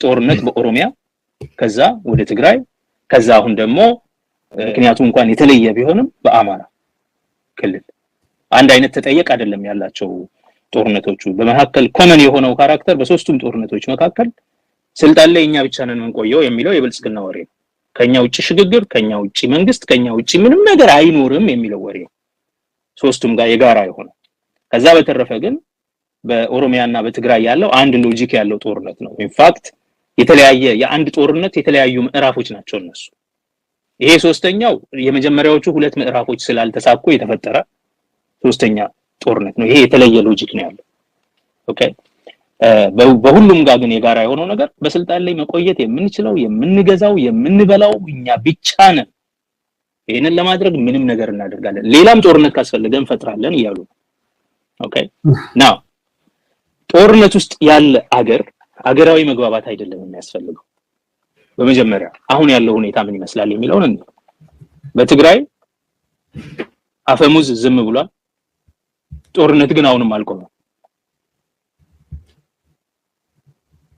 ጦርነት በኦሮሚያ ከዛ ወደ ትግራይ ከዛ አሁን ደግሞ ምክንያቱም እንኳን የተለየ ቢሆንም በአማራ ክልል አንድ አይነት ተጠየቅ አይደለም ያላቸው ጦርነቶቹ በመሐከል ኮመን የሆነው ካራክተር በሶስቱም ጦርነቶች መካከል ስልጣን ላይ እኛ ብቻ ነን እንቆየው የሚለው የብልጽግና ወሬ ነው ከኛ ውጪ ሽግግር ከኛ ውጪ መንግስት ከኛ ውጪ ምንም ነገር አይኖርም የሚለው ወሬ ሶስቱም ጋር የጋራ የሆነ ከዛ በተረፈ ግን በኦሮሚያና በትግራይ ያለው አንድ ሎጂክ ያለው ጦርነት ነው ኢንፋክት የተለያየ የአንድ ጦርነት የተለያዩ ምዕራፎች ናቸው እነሱ ይሄ ሶስተኛው የመጀመሪያዎቹ ሁለት ምዕራፎች ስላልተሳኩ የተፈጠረ ሶስተኛ ጦርነት ነው ይሄ የተለየ ሎጂክ ነው ያለው ኦኬ በሁሉም ጋር ግን የጋራ የሆነው ነገር በስልጣን ላይ መቆየት የምንችለው የምንገዛው የምንበላው እኛ ብቻ ነን ይሄንን ለማድረግ ምንም ነገር እናደርጋለን ሌላም ጦርነት ካስፈልገን ፈጥራለን ይያሉ ኦኬ ናው ጦርነት ውስጥ ያለ አገራዊ መግባባት አይደለም የሚያስፈልገው በመጀመሪያ አሁን ያለው ሁኔታ ምን ይመስላል የሚለው ነው በትግራይ አፈሙዝ ዝም ብሏል ጦርነት ግን አሁንም አልቆመም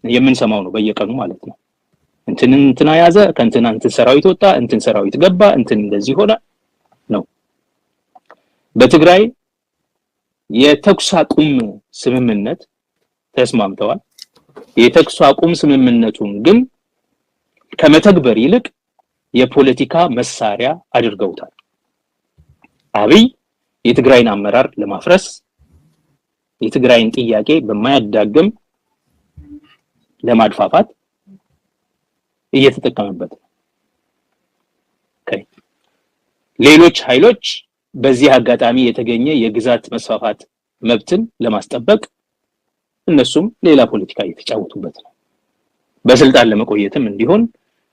የምንሰማው ነው በየቀኑ ማለት ነው እንትና ያዘ ከእንትና እንትን ሰራዊት ወጣ እንትን ሰራዊት ገባ እንትን እንደዚህ ሆነ ነው በትግራይ የተኩስ አቁም ስምምነት ተስማምተዋል የተኩስ አቁም ስምምነቱን ግን ከመተግበር ይልቅ የፖለቲካ መሳሪያ አድርገውታል አብይ የትግራይን አመራር ለማፍረስ የትግራይን ጥያቄ በማያዳግም ለማድፋፋት እየተጠቀመበት ኦኬ ሌሎች ኃይሎች በዚህ አጋጣሚ የተገኘ የግዛት መስፋፋት መብትን ለማስጠበቅ እነሱም ሌላ ፖለቲካ እየተጫወቱበት ነው በስልጣን ለመቆየትም እንዲሆን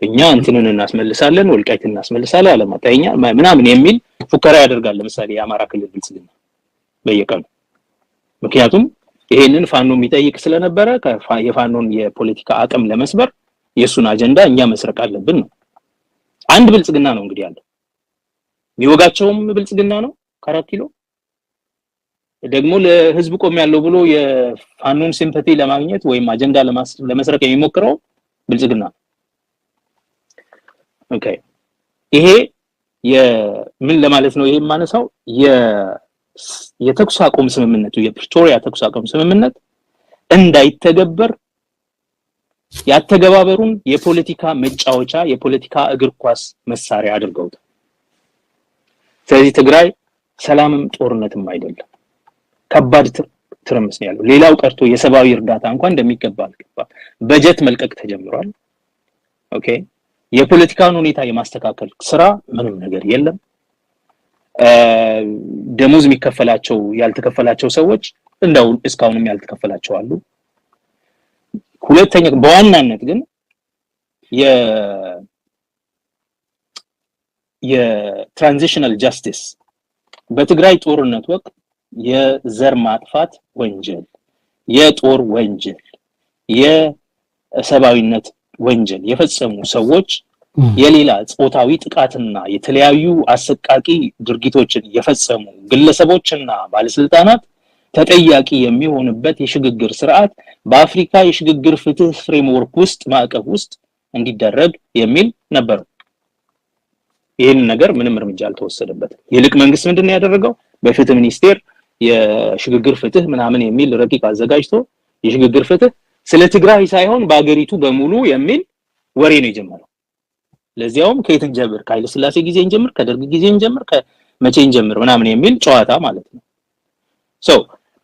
እኛ እንትንን እናስመልሳለን ወልቃይትን እናስመልሳለን አለማጣኛ ምናምን የሚል ፉከራ ያደርጋል ለምሳሌ የአማራ ክልል ብልጽግና በየቀኑ ምክንያቱም ይሄንን ፋኖ የሚጠይቅ ስለነበረ የፋኖን የፖለቲካ አቅም ለመስበር የሱን አጀንዳ እኛ መስረቅ አለብን ነው አንድ ብልጽግና ነው እንግዲህ ያለው የሚወጋቸውም ብልጽግና ነው ከ4 ኪሎ ደግሞ ለህዝብ ቆም ያለው ብሎ የፋኖን ሲምፓቲ ለማግኘት ወይም አጀንዳ ለመስረቅ የሚሞክረው ብልጽግና ኦኬ ይሄ ምን ለማለት ነው ይሄ ማነሳው የተኩስ አቁም ስምምነቱ የፕሪቶሪያ ተኩስ አቁም ስምምነት እንዳይተገበር ያተገባበሩን የፖለቲካ መጫወቻ የፖለቲካ እግር ኳስ መሳሪያ አድርገውታል ስለዚህ ትግራይ ሰላምም ጦርነትም አይደለም ከባድ ትርምስ ነው ያለው ሌላው ቀርቶ የሰብአዊ እርዳታ እንኳን እንደሚገባ አልገባ በጀት መልቀቅ ተጀምሯል ኦኬ የፖለቲካውን ሁኔታ የማስተካከል ስራ ምንም ነገር የለም ደሞዝ የሚከፈላቸው ያልተከፈላቸው ሰዎች እንደው እስካሁንም ያልተከፈላቸው አሉ ሁለተኛ በዋናነት ግን የትራንዚሽናል ጃስቲስ በትግራይ ጦርነት ወቅት የዘር ማጥፋት ወንጀል የጦር ወንጀል የሰብአዊነት ወንጀል የፈጸሙ ሰዎች የሌላ ጾታዊ ጥቃትና የተለያዩ አሰቃቂ ድርጊቶችን የፈጸሙ ግለሰቦችና ባለስልጣናት ተጠያቂ የሚሆንበት የሽግግር ስርዓት በአፍሪካ የሽግግር ፍትህ ፍሬምወርክ ውስጥ ማዕቀፍ ውስጥ እንዲደረግ የሚል ነበር ይሄን ነገር ምንም እርምጃ አልተወሰደበትም ይልቅ መንግስት ምንድነው ያደረገው በፍትህ ሚኒስቴር የሽግግር ፍትህ ምናምን የሚል ረቂቅ አዘጋጅቶ የሽግግር ፍትህ ስለ ትግራይ ሳይሆን በአገሪቱ በሙሉ የሚል ወሬ ነው የጀመረው ለዚያውም ከየት እንጀምር ከኃይለ ሥላሴ ጊዜ እንጀምር ከደርግ ጊዜ እንጀምር ከመቼ እንጀምር ምናምን የሚል ጨዋታ ማለት ነው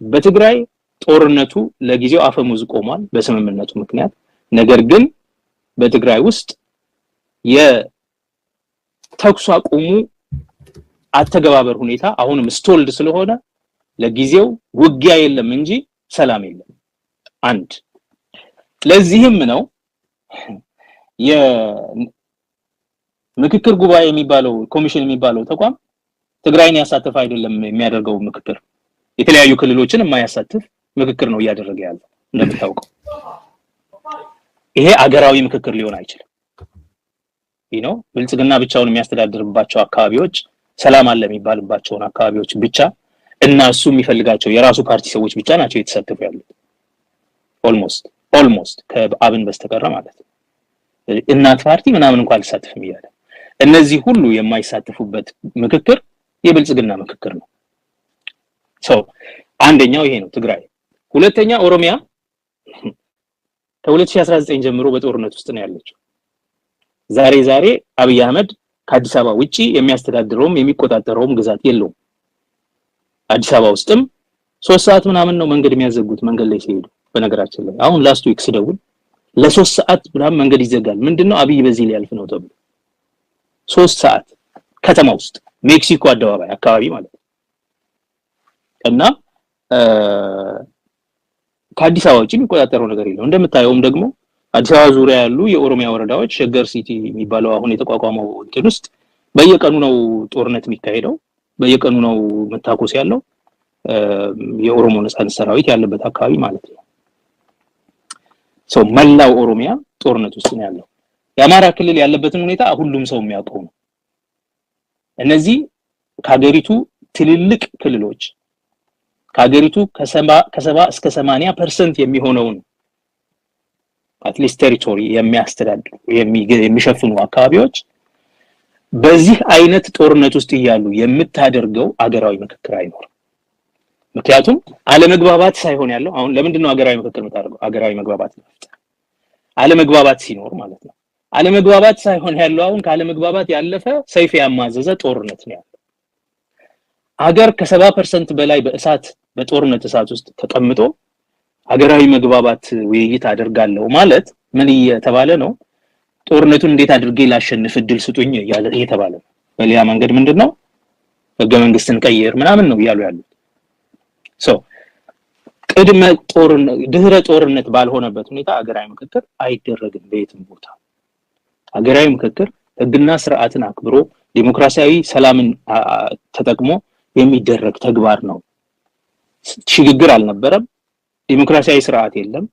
በትግራይ ጦርነቱ ለጊዜው አፈሙዝ ቆሟል በስምምነቱ ምክንያት ነገር ግን በትግራይ ውስጥ የተኩስ አቁሙ አተገባበር ሁኔታ አሁንም ስቶልድ ስለሆነ ለጊዜው ውጊያ የለም እንጂ ሰላም የለም አንድ ለዚህም ነው የምክክር ጉባኤ የሚባለው ኮሚሽን የሚባለው ተቋም ትግራይን ያሳተፈ አይደለም የሚያደርገው ምክክር የተለያዩ ክልሎችን የማያሳትፍ ምክክር ነው ያደረገ ያለው እንደምታውቀው ይሄ አገራዊ ምክክር ሊሆን አይችልም ብልጽግና ብቻውን የሚያስተዳድርባቸው አካባቢዎች ሰላም አለ የሚባልባቸው አካባቢዎች ብቻ እና እሱ የሚፈልጋቸው የራሱ ፓርቲ ሰዎች ብቻ ናቸው የተሳተፉ ያሉት ኦልሞስት ኦልሞስት ከአብን በስተቀር ማለት ነው። እናት ፓርቲ ምናምን እንኳን አልሳተፍም ይላል። እነዚህ ሁሉ የማይሳተፉበት ምክክር የብልጽግና ምክክር ነው። አንደኛው ይሄ ነው ትግራይ። ሁለተኛ ኦሮሚያ ከ2019 ጀምሮ በጦርነት ውስጥ ነው ያለችው። ዛሬ አብይ አህመድ ከአዲስ አበባ ውጪ የሚያስተዳድረውም የሚቆጣጠረውም ግዛት የለውም። አዲስ አበባ ውስጥም 3 ሰዓት ምናምን ነው መንገድ የሚያዘጉት መንገድ ላይ ሲሄዱ። በነገራችን ላይ አሁን ላስት ዊክ ስደውል ለ3 ሰዓት ምናምን መንገድ ይዘጋል። ምንድነው አብይ በዚህ ላይ ያልፍ ነው ተብሎ 3 ሰዓት ከተማ ውስጥ ሜክሲኮ አደባባይ አካባቢ ማለት ነው። እና ከአዲስ አበባ ውጪ የሚቆጣጠረው ነገር የለም። እንደምታየውም ደግሞ አዲስ አበባ ዙሪያ ያሉ የኦሮሚያ ወረዳዎች ሸገር ሲቲ የሚባለው አሁን የተቋቋመው እንትን ውስጥ በየቀኑ ነው ጦርነት የሚካሄደው፣ በየቀኑ ነው መታኮስ ያለው የኦሮሞ ነጻነት ሰራዊት ያለበት አካባቢ ማለት ነው። መላው ኦሮሚያ ጦርነት ውስጥ ነው ያለው። የአማራ ክልል ያለበትን ሁኔታ ሁሉም ሰው የሚያውቀው ነው። እነዚህ ከሀገሪቱ ትልልቅ ክልሎች ከሀገሪቱ ከ70 እስከ 80% የሚሆነውን አትሊስት ቴሪቶሪ የሚያስተዳድሩ የሚሸፍኑ አካባቢዎች በዚህ አይነት ጦርነት ውስጥ ይያሉ የምታደርገው አገራዊ ምክክር አይኖርም። ምክንያቱም አለመግባባት ሳይሆን ያለው አሁን ለምንድን ነው አገራዊ ምክክር የምታደርገው? አገራዊ መግባባት ለመፍጠር አለመግባባት ሲኖር ማለት ነው። አለመግባባት ሳይሆን ያለው አሁን ካለመግባባት ያለፈ ሰይፍ ያማዘዘ ጦርነት ነው ያለው። አገር ከ70% በላይ በጦርነት እሳት ውስጥ ተቀምጦ ሀገራዊ መግባባት ውይይት አደርጋለሁ ማለት ምን እየተባለ ነው? ጦርነቱን እንዴት አድርጌ ላሸንፍ እድል ስጡኝ እየተባለ ነው። በሌላ መንገድ ምንድነው ህገ መንግስትን ቀይር ምናምን ነው እያሉ ያሉት። ቅድመ ጦርነት ድህረ ጦርነት ባልሆነበት ሁኔታ ሀገራዊ ምክክር አይደረግም በየትም ቦታ። ሀገራዊ ምክክር ህግና ስርዓትን አክብሮ ዲሞክራሲያዊ ሰላምን ተጠቅሞ የሚደረግ ተግባር ነው። ሽግግር አልነበረም፣ ዲሞክራሲያዊ ስርዓት የለም፣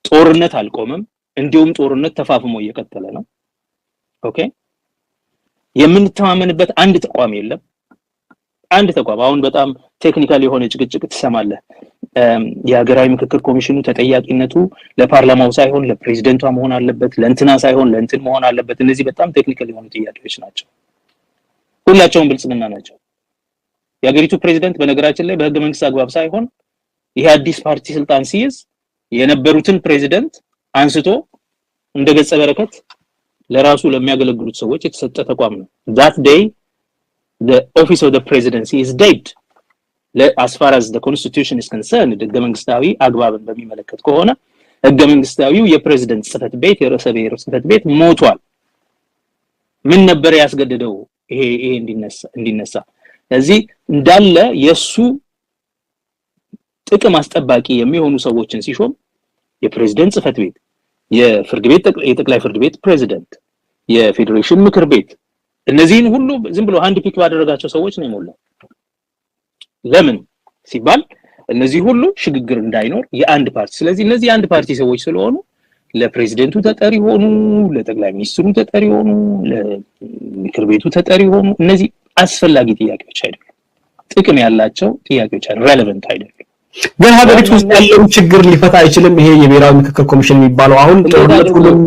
ጦርነት አልቆመም፣ እንዲሁም ጦርነት ተፋፍሞ እየቀጠለ ነው። ኦኬ የምንተማመንበት አንድ ተቋም የለም። አንድ ተቋም አሁን በጣም ቴክኒካል የሆነ ጭቅጭቅ ትሰማለህ። የሀገራዊ ምክክር ኮሚሽኑ ተጠያቂነቱ ለፓርላማው ሳይሆን ለፕሬዝዳንቷ መሆን አለበት፣ ለእንትና ሳይሆን ለእንትን መሆን አለበት። እነዚህ በጣም ቴክኒካል የሆኑ ጥያቄዎች ናቸው። ሁላቸውም ብልጽግና ናቸው። የሀገሪቱ ፕሬዝዳንት በነገራችን ላይ በህገ መንግስት አግባብ ሳይሆን ይሄ አዲስ ፓርቲ ስልጣን ሲይዝ የነበሩትን ፕሬዝዳንት አንስቶ እንደ ገጸ በረከት ለራሱ ለሚያገለግሉት ሰዎች የተሰጠ ተቋም ነው። that day the office of the presidency is dead. as far as the constitution is concerned ህገ መንግስታዊ አግባብን በሚመለከት ከሆነ ህገ መንግስታዊው የፕሬዝዳንት ጽህፈት ቤት የርዕሰ ብሔር ጽህፈት ቤት ሞቷል። ምን ነበር ያስገደደው ይሄ እንዲነሳ? ስለዚህ እንዳለ የሱ ጥቅም አስጠባቂ የሚሆኑ ሰዎችን ሲሾም የፕሬዝዳንት ጽህፈት ቤት፣ የፍርድ ቤት የጠቅላይ ፍርድ ቤት ፕሬዝዳንት፣ የፌዴሬሽን ምክር ቤት እነዚህን ሁሉ ዝም ብሎ ሃንድ ፒክ ባደረጋቸው ሰዎች ነው የሞላው። ለምን ሲባል እነዚህ ሁሉ ሽግግር እንዳይኖር የአንድ ፓርቲ ስለዚህ እነዚህ አንድ ፓርቲ ሰዎች ስለሆኑ ለፕሬዝዳንቱ ተጠሪ ሆኑ፣ ለጠቅላይ ሚኒስትሩ ተጠሪ ሆኑ፣ ለምክር ቤቱ ተጠሪ ሆኑ። እነዚህ አስፈላጊ ጥያቄዎች አይደሉም። ጥቅም ያላቸው ጥያቄዎች አይደሉም። ሬሌቫንት አይደሉም። ግን ሀገሪቱ ውስጥ ያለውን ችግር ሊፈታ አይችልም ይሄ የብሔራዊ ምክክር ኮሚሽን የሚባለው። አሁን ጦርነቱንም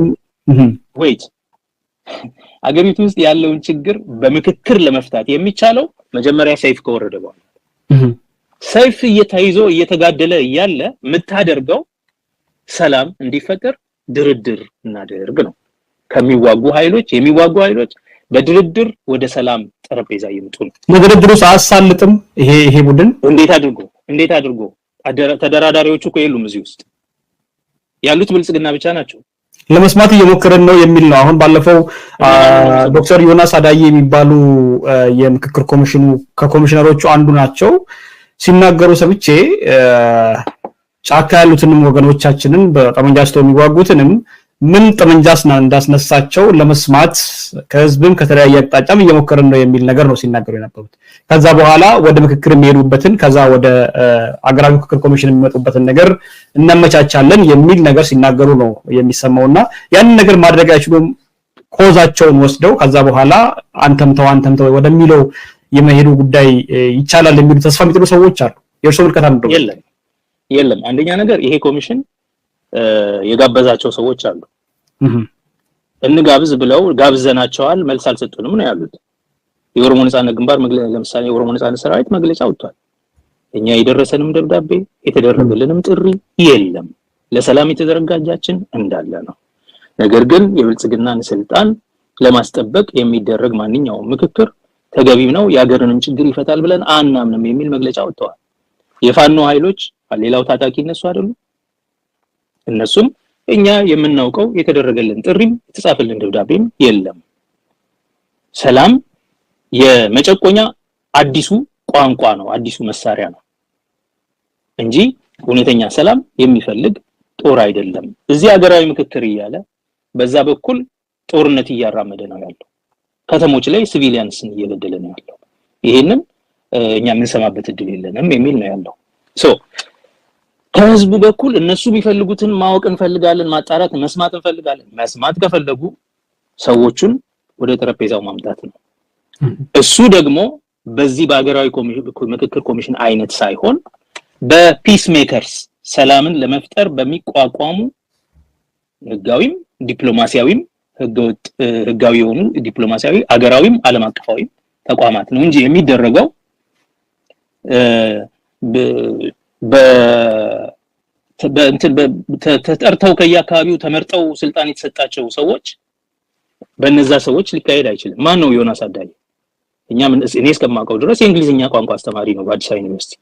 ሀገሪቱ ውስጥ ያለውን ችግር በምክክር ለመፍታት የሚቻለው መጀመሪያ ሰይፍ ከወረደ በኋላ ሰይፍ እየተይዞ እየተጋደለ እያለ የምታደርገው ሰላም እንዲፈጠር ድርድር እናደርግ ነው። ከሚዋጉ ኃይሎች በድርድር ወደ ሰላም ጠረጴዛ ይምጡ ነው። ለድርድሩ ሳያሳልጥም ይሄ ቡድን እንዴት አድርጎ ተደራዳሪዎቹ እኮ የሉም እዚህ ውስጥ ያሉት ብልጽግና ብቻ ናቸው። ለመስማት እየሞከረን ነው የሚል ነው። አሁን ባለፈው ዶክተር ዮናስ አዳዬ የሚባሉ የምክክር ኮሚሽኑ ከኮሚሽነሮቹ አንዱ ናቸው ሲናገሩ ሰምቼ ጫካ ያሉትንም ወገኖቻችንን በጠመንጃቸው የሚዋጉትንም ምን ጠመንጃስ እንዳስነሳቸው ለመስማት ከህዝብም ከተለያየ አቅጣጫም እየሞከረን ነው የሚል ነገር ነው ሲናገሩ የነበሩት። ከዛ በኋላ ወደ ምክክር የሚሄዱበትን ከዛ ወደ አገራዊ ምክክር ኮሚሽን የሚመጡበትን ነገር እናመቻቻለን የሚል ነገር ሲናገሩ ነው የሚሰማውና ያንን ነገር ማድረግ አይችሉም። ኮዛቸውን ወስደው ከዛ በኋላ አንተምተው ወደሚለው የመሄዱ ጉዳይ ይቻላል የሚሉ ተስፋ የሚጥሉ ሰዎች አሉ። የእርሶ ምልከታ ምንድነው? የለም አንደኛ ነገር ይሄ ኮሚሽን የጋበዛቸው ሰዎች አሉ። እንጋብዝ ብለው ጋብዘናቸዋል፣ መልስ አልሰጡንም ነው ያሉት። የኦሮሞ ነጻነት ግንባር ለምሳሌ የኦሮሞ ነጻነት ሰራዊት መግለጫ ወጥቷል። እኛ የደረሰንም ደብዳቤ የተደረገልንም ጥሪ የለም፣ ለሰላም የተዘረጋጃችን እንዳለ ነው። ነገር ግን የብልጽግናን ስልጣን ለማስጠበቅ የሚደረግ ማንኛውም ምክክር ተገቢም ነው፣ የሀገርንም ችግር ይፈታል ብለን አናምንም የሚል መግለጫ ወጥተዋል። የፋኖ ኃይሎች ሌላው ታጣቂ እነሱ አይደሉ? እነሱም እኛ የምናውቀው የተደረገልን ጥሪም የተጻፈልን ደብዳቤም የለም፣ ሰላም የመጨቆኛ አዲሱ ቋንቋ ነው፣ አዲሱ መሳሪያ ነው እንጂ እውነተኛ ሰላም የሚፈልግ ጦር አይደለም። እዚህ ሀገራዊ ምክክር እያለ በዛ በኩል ጦርነት እያራመደ ነው ያለው፣ ከተሞች ላይ ሲቪሊያንስን እየገደለ ነው ያለው። ይሄንን እኛ የምንሰማበት እድል የለንም የሚል ነው ያለው። ከህዝቡ በኩል እነሱ የሚፈልጉትን ማወቅ እንፈልጋለን፣ ማጣራት መስማት እንፈልጋለን። መስማት ከፈለጉ ሰዎችን ወደ ጠረጴዛው ማምጣት ነው። እሱ ደግሞ በዚህ በሀገራዊ ምክክር ኮሚሽን አይነት ሳይሆን በፒስ ሜከርስ ሰላምን ለመፍጠር በሚቋቋሙ ህጋዊም ዲፕሎማሲያዊም ህጋዊ የሆኑ ዲፕሎማሲያዊ አገራዊም ዓለም አቀፋዊም ተቋማት ነው እንጂ የሚደረገው ተጠርተው ከየአካባቢው ተመርጠው ስልጣን የተሰጣቸው ሰዎች በእነዛ ሰዎች ሊካሄድ አይችልም። ማን ነው ዮናስ አዳዬ? እኔ እስከማውቀው ድረስ የእንግሊዝኛ ቋንቋ አስተማሪ ነው በአዲስ አበባ ዩኒቨርሲቲ።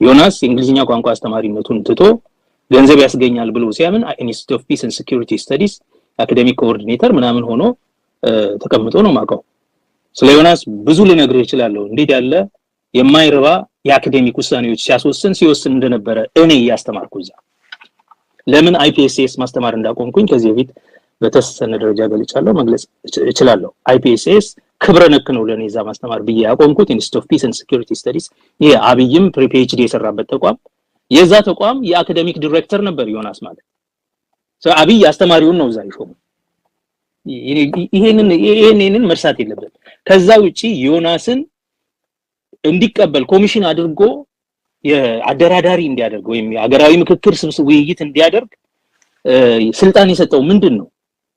ዮናስ የእንግሊዝኛ ቋንቋ አስተማሪነቱን ትቶ ገንዘብ ያስገኛል ብሎ ሲያምን ኢንስቲትዩት ኦፍ ፒስ ኤንድ ሴኩሪቲ ስተዲስ አካዴሚክ ኮኦርዲኔተር ምናምን ሆኖ ተቀምጦ ነው ማውቀው። ስለ ዮናስ ብዙ ልነግርህ እችላለሁ። እንዴት ያለ የማይረባ የአካዴሚክ ውሳኔዎች ሲወስን እንደነበረ እኔ ያስተማርኩ እዛ። ለምን አይፒኤስኤስ ማስተማር እንዳቆምኩኝ ከዚህ በፊት በተወሰነ ደረጃ ገልጫለሁ፣ መግለጽ እችላለሁ። አይፒኤስኤስ ክብረ ነክ ነው ለኔ እዛ ማስተማር ብዬ ያቆምኩት ኢንስቲትዩት ኦፍ ፒስ ኤንድ ሴኩሪቲ ስተዲስ። ይሄ አብይም ፒኤችዲ የሰራበት ተቋም፣ የዛ ተቋም የአካዴሚክ ዳይሬክተር ነበር ዮናስ ማለት። አብይ አስተማሪውን ነው እዛ ይሾሙ። ይሄንን መርሳት የለበት። ከዛ ውጪ ዮናስን እንዲቀበል ኮሚሽን አድርጎ የአደራዳሪ እንዲያደርግ ወይም የሀገራዊ ምክክር ስብስብ ውይይት እንዲያደርግ ስልጣን የሰጠው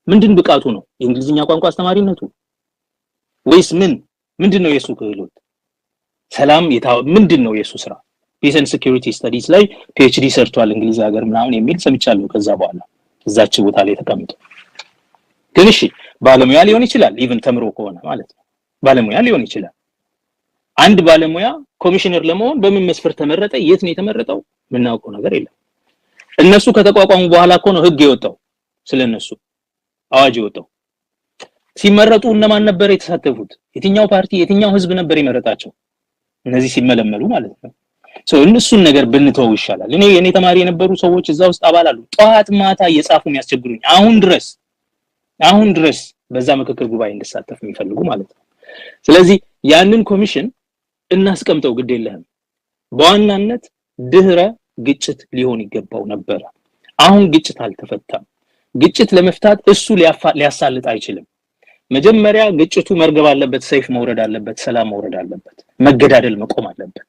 ምንድን ብቃቱ ነው? የእንግሊዝኛ ቋንቋ አስተማሪነቱ ወይስ ምንድነው የሱ ክህሎት? ሰላም ምንድነው የሱ ስራ? ፒስ ኤንድ ሴኩሪቲ ስተዲስ ላይ ፒኤችዲ ሰርቷል እንግሊዝ ሀገር ምናምን የሚል ሰምቻለሁ። ከዛ በኋላ እዛች ቦታ ላይ ተቀምጦ ግን እሺ ባለሙያ ሊሆን ይችላል፣ ኢቭን ተምሮ ከሆነ ማለት ነው ባለሙያ ሊሆን ይችላል። አንድ ባለሙያ ኮሚሽነር ለመሆን በምን መስፈርት ተመረጠ? የት ነው የተመረጠው? ምናውቀው ነገር የለም። እነሱ ከተቋቋሙ በኋላ እኮ ነው ህግ የወጣው፣ ስለነሱ አዋጅ የወጣው። ሲመረጡ እነማን ነበር የተሳተፉት? የትኛው ፓርቲ የትኛው ህዝብ ነበር የመረጣቸው? እነዚህ ሲመለመሉ ማለት ነው። እነሱን ነገር ብንተው ይሻላል። የኔ ተማሪ የነበሩ ሰዎች እዛ ውስጥ አባል አሉ፣ ጧት ማታ እየጻፉ የሚያስቸግሩኝ አሁን ድረስ በዛ ምክክር ጉባኤ እንድሳተፍ የሚፈልጉ ማለት ነው። ስለዚህ ያንን ኮሚሽን እናስቀምጠው ግድ የለህም። በዋናነት ድህረ ግጭት ሊሆን ይገባው ነበር። አሁን ግጭት አልተፈታም። ግጭት ለመፍታት እሱ ሊያሳልጥ አይችልም። መጀመሪያ ግጭቱ መርገብ አለበት፣ ሰይፍ መውረድ አለበት፣ ሰላም መውረድ አለበት፣ መገዳደል መቆም አለበት።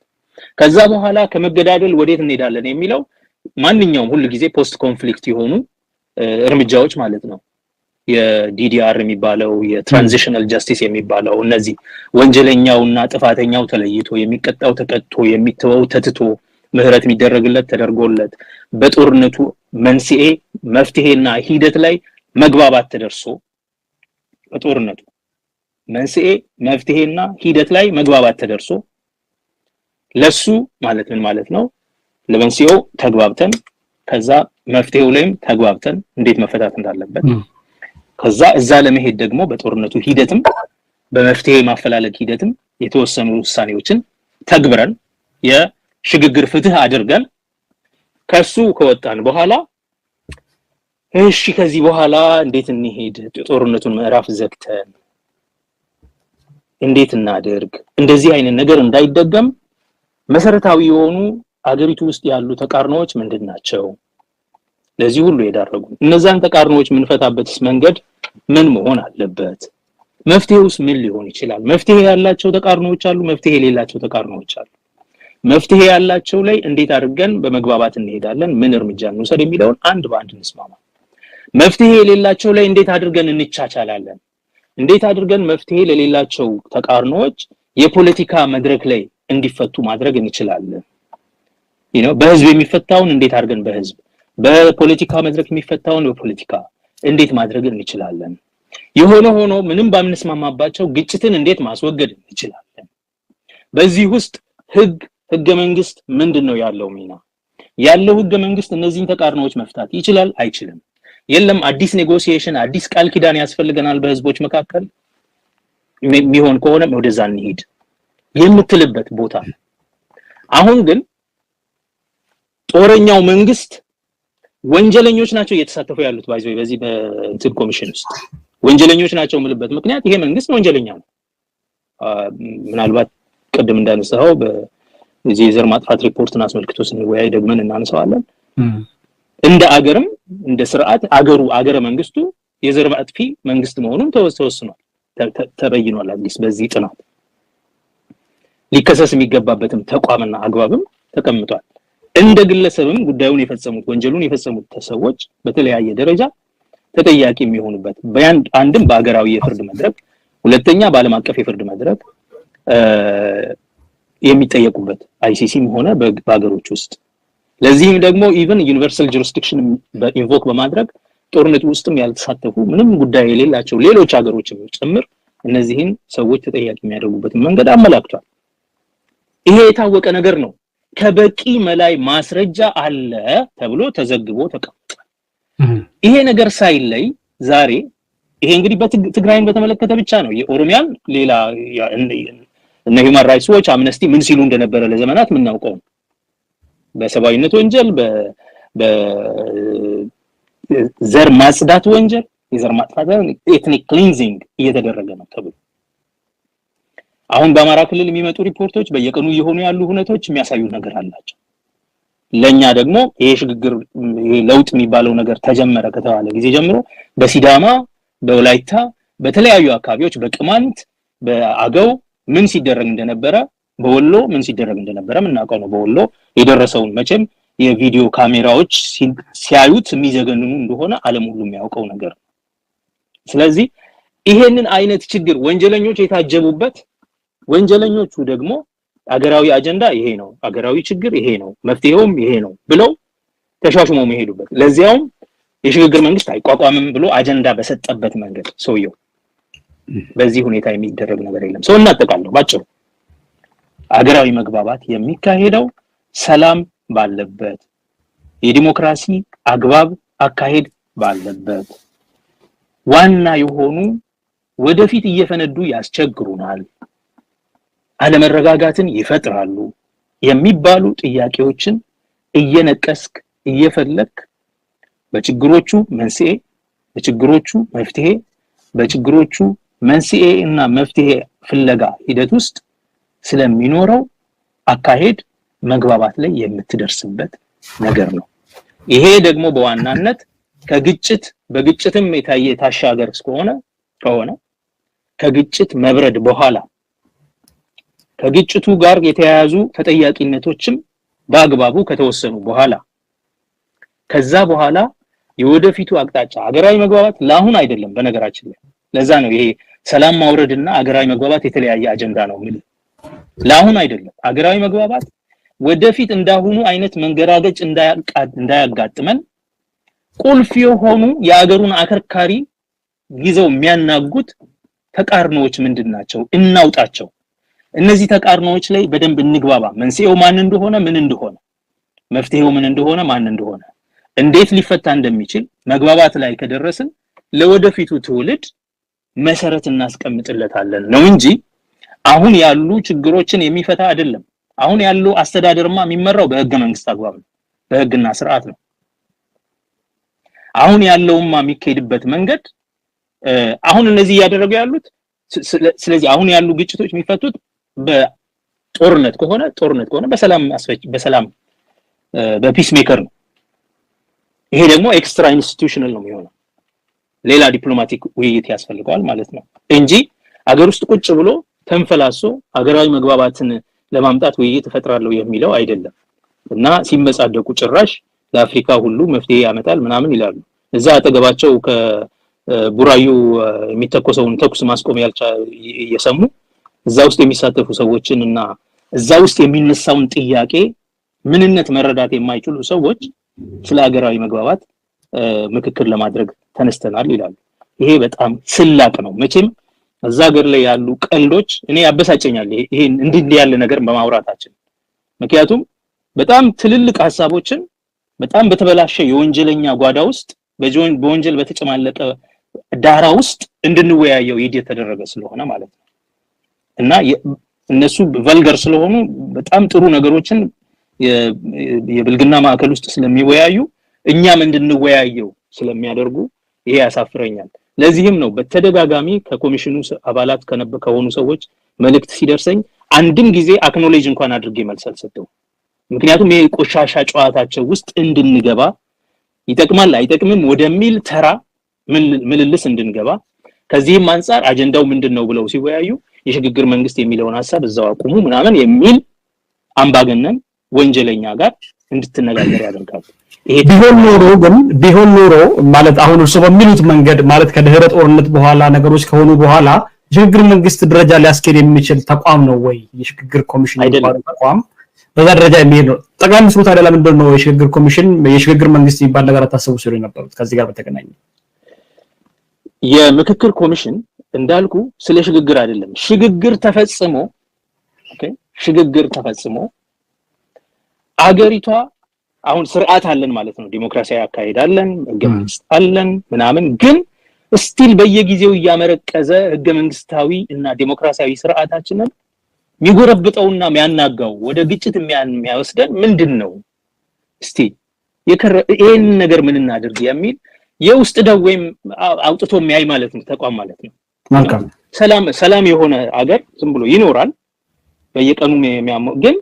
ከዛ በኋላ ከመገዳደል ወዴት እንሄዳለን የሚለው ማንኛውም ሁሉ ጊዜ ፖስት ኮንፍሊክት የሆኑ እርምጃዎች ማለት ነው። የዲዲአር የሚባለው የትራንዚሽናል ጀስቲስ የሚባለው እነዚህ ወንጀለኛውና ጥፋተኛው ተለይቶ የሚቀጣው ተቀጥቶ የሚተወው ተትቶ ምህረት የሚደረግለት ተደርጎለት በጦርነቱ መንስኤ መፍትሄና ሂደት ላይ መግባባት ተደርሶ በጦርነቱ መንስኤ መፍትሄና ሂደት ላይ መግባባት ተደርሶ ለሱ ማለት ምን ማለት ነው? ለመንስኤው ተግባብተን ከዛ መፍትሄው ላይም ተግባብተን እንዴት መፈታት እንዳለበት ከዛ እዛ ለመሄድ ደግሞ በጦርነቱ ሂደትም በመፍትሄ ማፈላለግ ሂደትም የተወሰኑ ውሳኔዎችን ተግብረን የሽግግር ፍትህ አድርገን ከሱ ከወጣን በኋላ እሺ ከዚህ በኋላ እንዴት እንሄድ? ጦርነቱን ምዕራፍ ዘግተን እንዴት እናደርግ? እንደዚህ አይነት ነገር እንዳይደገም መሰረታዊ የሆኑ አገሪቱ ውስጥ ያሉ ተቃርኖዎች ምንድናቸው? ለዚህ ሁሉ የዳረጉ እነዛን ተቃርኖዎች ምንፈታበትስ መንገድ ምን መሆን አለበት? መፍትሄውስ ምን ሊሆን ይችላል? መፍትሄ ያላቸው ተቃርኖዎች አሉ፣ መፍትሄ የሌላቸው ተቃርኖዎች አሉ። መፍትሄ ያላቸው ላይ እንዴት አድርገን በመግባባት እንሄዳለን ምን እርምጃ እንውሰድ የሚለውን አንድ በአንድ እንስማማ መፍትሄ የሌላቸው ላይ እንዴት አድርገን እንቻቻላለን እንዴት አድርገን መፍትሄ ለሌላቸው ተቃርኖዎች የፖለቲካ መድረክ ላይ እንዲፈቱ ማድረግ እንችላለን በህዝብ የሚፈታውን እንዴት አድርገን በህዝብ በፖለቲካ መድረክ የሚፈታውን በፖለቲካ እንዴት ማድረግ እንችላለን የሆነ ሆኖ ምንም ባምንስማማባቸው ግጭትን እንዴት ማስወገድ እንችላለን በዚህ ውስጥ ህገ መንግስት ምንድነው ያለው ሚና ያለው ህገ መንግስት እነዚህን ተቃርኖዎች መፍታት ይችላል አይችልም የለም አዲስ ኔጎሲዬሽን አዲስ ቃል ኪዳን ያስፈልገናል በህዝቦች መካከል የሚሆን ከሆነ ወደዛ እንሂድ የምትልበት ቦታ አሁን ግን ጦረኛው መንግስት ወንጀለኞች ናቸው እየተሳተፉ ያሉት ባይዘው በዚህ በእንትን ኮሚሽን ውስጥ ወንጀለኞች ናቸው ምልበት ምክንያት ይሄ መንግስት ወንጀለኛ ነው ምናልባት ቀደም እንዳነሳው በዚህ የዘር ማጥፋት ሪፖርትን አስመልክቶ ስንወያይ ደግመን እናነሳዋለን እንደ አገርም እንደ ስርዓት አገረ መንግስቱ የዘር ማጥፊ መንግስት መሆኑን ተወስኗል ተበይኗል አዲስ በዚህ ጥናት ሊከሰስ የሚገባበትም ተቋምና አግባብም ተቀምጧል እንደ ግለሰብም ጉዳዩን የፈጸሙት ወንጀሉን የፈጸሙት ተሰዎች በተለያየ ደረጃ ተጠያቂ የሚሆኑበት አንድም በአገራዊ የፍርድ መድረክ ሁለተኛ በዓለም አቀፍ የፍርድ መድረክ የሚጠየቁበት አይሲሲም ሆነ በአገሮች ውስጥ ለዚህም ደግሞ ኢቭን ዩኒቨርሳል ጁሪስዲክሽን በኢንቮክ በማድረግ ጦርነት ውስጥም ያልተሳተፉ ምንም ጉዳይ የሌላቸው ሌሎች ሀገሮችም ጭምር እነዚህን ሰዎች ተጠያቂ የሚያደርጉበት መንገድ አመላክቷል ይሄ የታወቀ ነገር ነው ከበቂ መላይ ማስረጃ አለ ተብሎ ተዘግቦ ተቀምጧል ይሄ ነገር ሳይለይ ዛሬ ይሄ እንግዲህ በትግራይን በተመለከተ ብቻ ነው የኦሮሚያን ሌላ እነ ሂውማን ራይትስ ዎች አምነስቲ ምን ሲሉ እንደነበረ ለዘመናት ምን ናውቀው በሰብአዊነት ወንጀል በዘር ማጽዳት ወንጀል የዘር ማጥፋት ኤትኒክ ክሊንዚንግ እየተደረገ ነው ተብሎ አሁን በአማራ ክልል የሚመጡ ሪፖርቶች በየቀኑ እየሆኑ ያሉ ሁነቶች የሚያሳዩ ነገር አላቸው ለኛ ደግሞ ይሄ ሽግግር ለውጥ የሚባለው ነገር ተጀመረ ከተባለ ጊዜ ጀምሮ በሲዳማ በወላይታ በተለያዩ አካባቢዎች በቅማንት በአገው ምን ሲደረግ እንደነበረ በወሎ ምን ሲደረግ እንደነበረ ምናውቀው ነው በወሎ የደረሰውን መቼም የቪዲዮ ካሜራዎች ሲያዩት የሚዘገንኑ እንደሆነ ዓለም ሁሉ የሚያውቀው ነገር ስለዚህ ይሄንን አይነት ችግር ወንጀለኞች የታጀቡበት ወንጀለኞቹ ደግሞ አገራዊ አጀንዳ ይሄ ነው አገራዊ ችግር ይሄ ነው መፍትሄውም ይሄ ነው ብለው ተሻሽመው መሄዱበት ለዚያውም የሽግግር መንግስት አይቋቋምም ብሎ አጀንዳ በሰጠበት መንገድ ሰውየው በዚህ ሁኔታ የሚደረግ ነገር የለም ሰው እናጠቃለው ባጭሩ አገራዊ መግባባት የሚካሄደው ሰላም ባለበት የዲሞክራሲ አግባብ አካሄድ ባለበት ዋና የሆኑ ወደፊት እየፈነዱ ያስቸግሩናል አለመረጋጋትን ይፈጥራሉ የሚባሉ ጥያቄዎችን እየነቀስክ እየፈለክ በችግሮቹ መንስኤ በችግሮቹ መፍትሄ በችግሮቹ መንስኤ እና መፍትሄ ፍለጋ ሂደት ውስጥ ስለሚኖረው አካሄድ መግባባት ላይ የምትደርስበት ነገር ነው ይሄ ደግሞ በዋናነት ከግጭት በግጭትም የታሻገር ከሆነ ከግጭት መብረድ በኋላ ከግጭቱ ጋር የተያያዙ ተጠያቂነቶችም በአግባቡ ከተወሰኑ በኋላ ከዛ በኋላ የወደፊቱ አቅጣጫ አገራዊ መግባባት ለአሁን አይደለም በነገራችን ላይ ለዛ ነው ይሄ ሰላም ማውረድና አገራዊ መግባባት የተለያየ አጀንዳ ነው ማለት ለአሁን አይደለም አገራዊ መግባባት ወደፊት እንዳሁኑ አይነት መንገራገጭ እንዳያጋጥመን ቁልፍ የሆኑ የአገሩን አከርካሪ ይዘው የሚያናጉት ተቃርኖዎች ምንድናቸው እናውጣቸው እነዚህ ተቃርኖዎች ላይ በደንብ እንግባባ መንስኤው ማን እንደሆነ ምን እንደሆነ መፍትሄው ምን እንደሆነ ማን እንደሆነ እንዴት ሊፈታ እንደሚችል መግባባት ላይ ከደረስን ለወደፊቱ ትውልድ መሰረት እናስቀምጥለታለን ነው እንጂ አሁን ያሉ ችግሮችን የሚፈታ አይደለም አሁን ያለው አስተዳደርማ የሚመራው በህገ መንግስት አግባብ ነው በህግና ስርዓት ነው አሁን ያለውማ የሚካሄድበት መንገድ አሁን እነዚህ ያደረጉ ያሉት ስለዚህ አሁን ያሉ ግጭቶች የሚፈቱት በጦርነት ከሆነ በሰላም በፒስ ሜከር ነው ይሄ ደግሞ ኤክስትራ ኢንስቲትዩሽናል ነው የሚሆነው ሌላ ዲፕሎማቲክ ውይይት ያስፈልጋል ማለት ነው እንጂ አገር ውስጥ ቁጭ ብሎ ተንፈላሶ አገራዊ መግባባትን ለማምጣት ውይይት እፈጥራለሁ የሚለው አይደለም እና ሲመጻደቁ ጭራሽ ለአፍሪካ ሁሉ መፍትሄ ያመጣል ምናምን ይላሉ። እዛ አጠገባቸው ከቡራዩ የሚተኮሰውን ተኩስ ማስቆም እየሰሙ እዛ ውስጥ የሚሳተፉ ሰዎችንና እዛ ውስጥ የሚነሳውን ጥያቄ ምንነት መረዳት የማይችሉ ሰዎች ስለ ሀገራዊ መግባባት ምክክር ለማድረግ ተነስተናል ይላሉ። ይሄ በጣም ስላቅ ነው። መቼም እዛ ሀገር ላይ ያሉ ቀልዶች እኔ ያበሳጨኛል ይሄ እንዲህ ያለ ነገር በማውራታችን። ምክንያቱም በጣም ትልልቅ ሐሳቦችን በጣም በተበላሸ የወንጀለኛ ጓዳ ውስጥ በወንጀል በተጨማለቀ ዳራ ውስጥ እንድንወያየው የተደረገ ስለሆነ ማለት ነው እና እነሱ ቨልገር ስለሆኑ በጣም ጥሩ ነገሮችን የብልግና ማዕከል ውስጥ ስለሚወያዩ እኛም እንድንወያየው ስለሚያደርጉ ይሄ ያሳፍረኛል። ለዚህም ነው በተደጋጋሚ ከኮሚሽኑ አባላት ከሆኑ ሰዎች መልእክት ሲደርሰኝ አንድም ጊዜ አክኖሌጅ እንኳን አድርጌ መልስ አልሰጠው። ምክንያቱም ይሄ ቆሻሻ ጨዋታቸው ውስጥ እንድንገባ ይጠቅማል አይጠቅምም ወደሚል ተራ ምልልስ እንድንገባ ከዚህም አንፃር አጀንዳው ምንድነው ብለው ሲወያዩ የሽግግር መንግስት የሚለውን ሐሳብ እዛው አቁሙ ምናምን የሚል አምባገነን ወንጀለኛ ጋር እንድትነጋገር ያደርጋሉ። ይሄ ቢሆን ኖሮ ማለት አሁን እርሱ በሚሉት መንገድ ማለት ከድህረ ጦርነት በኋላ ነገሮች ከሆኑ በኋላ የሽግግር መንግስት ደረጃ ሊያስኬድ የሚችል ተቋም ነው ወይ የሽግግር ኮሚሽን የሚባለው ተቋም በዛ ደረጃ የሚሄድ ነው? ጠቅላይ ሚኒስትሩ ታዲያ ለምንድን ነው የሽግግር ኮሚሽን የሽግግር መንግስት የሚባል ነገር አታስቡ ሲሉ የነበሩት? ከዚህ ጋር በተገናኘ የምክክር ኮሚሽን እንዳልኩ ስለ ሽግግር አይደለም። ሽግግር ተፈጽሞ አገሪቷ አሁን ስርዓት አለን ማለት ነው። ዲሞክራሲያዊ አካሄድ አለን፣ ህገ መንግስት አለን ምናምን ግን ስቲል በየጊዜው ያመረቀዘ ህገ መንግስታዊ እና ዲሞክራሲያዊ ስርዓታችንን የሚጎረብጠውና የሚያናጋው ወደ ግጭት የሚያወስደን ምንድነው? እስቲ ይሄን ነገር ምን እናድርግ የሚል የውስጥ ደዌም አውጥቶ የሚያይ ማለት ነው ተቋም ማለት ነው። መልካም ሰላም የሆነ አገር ዝም ብሎ ይኖራል በየቀኑ ግን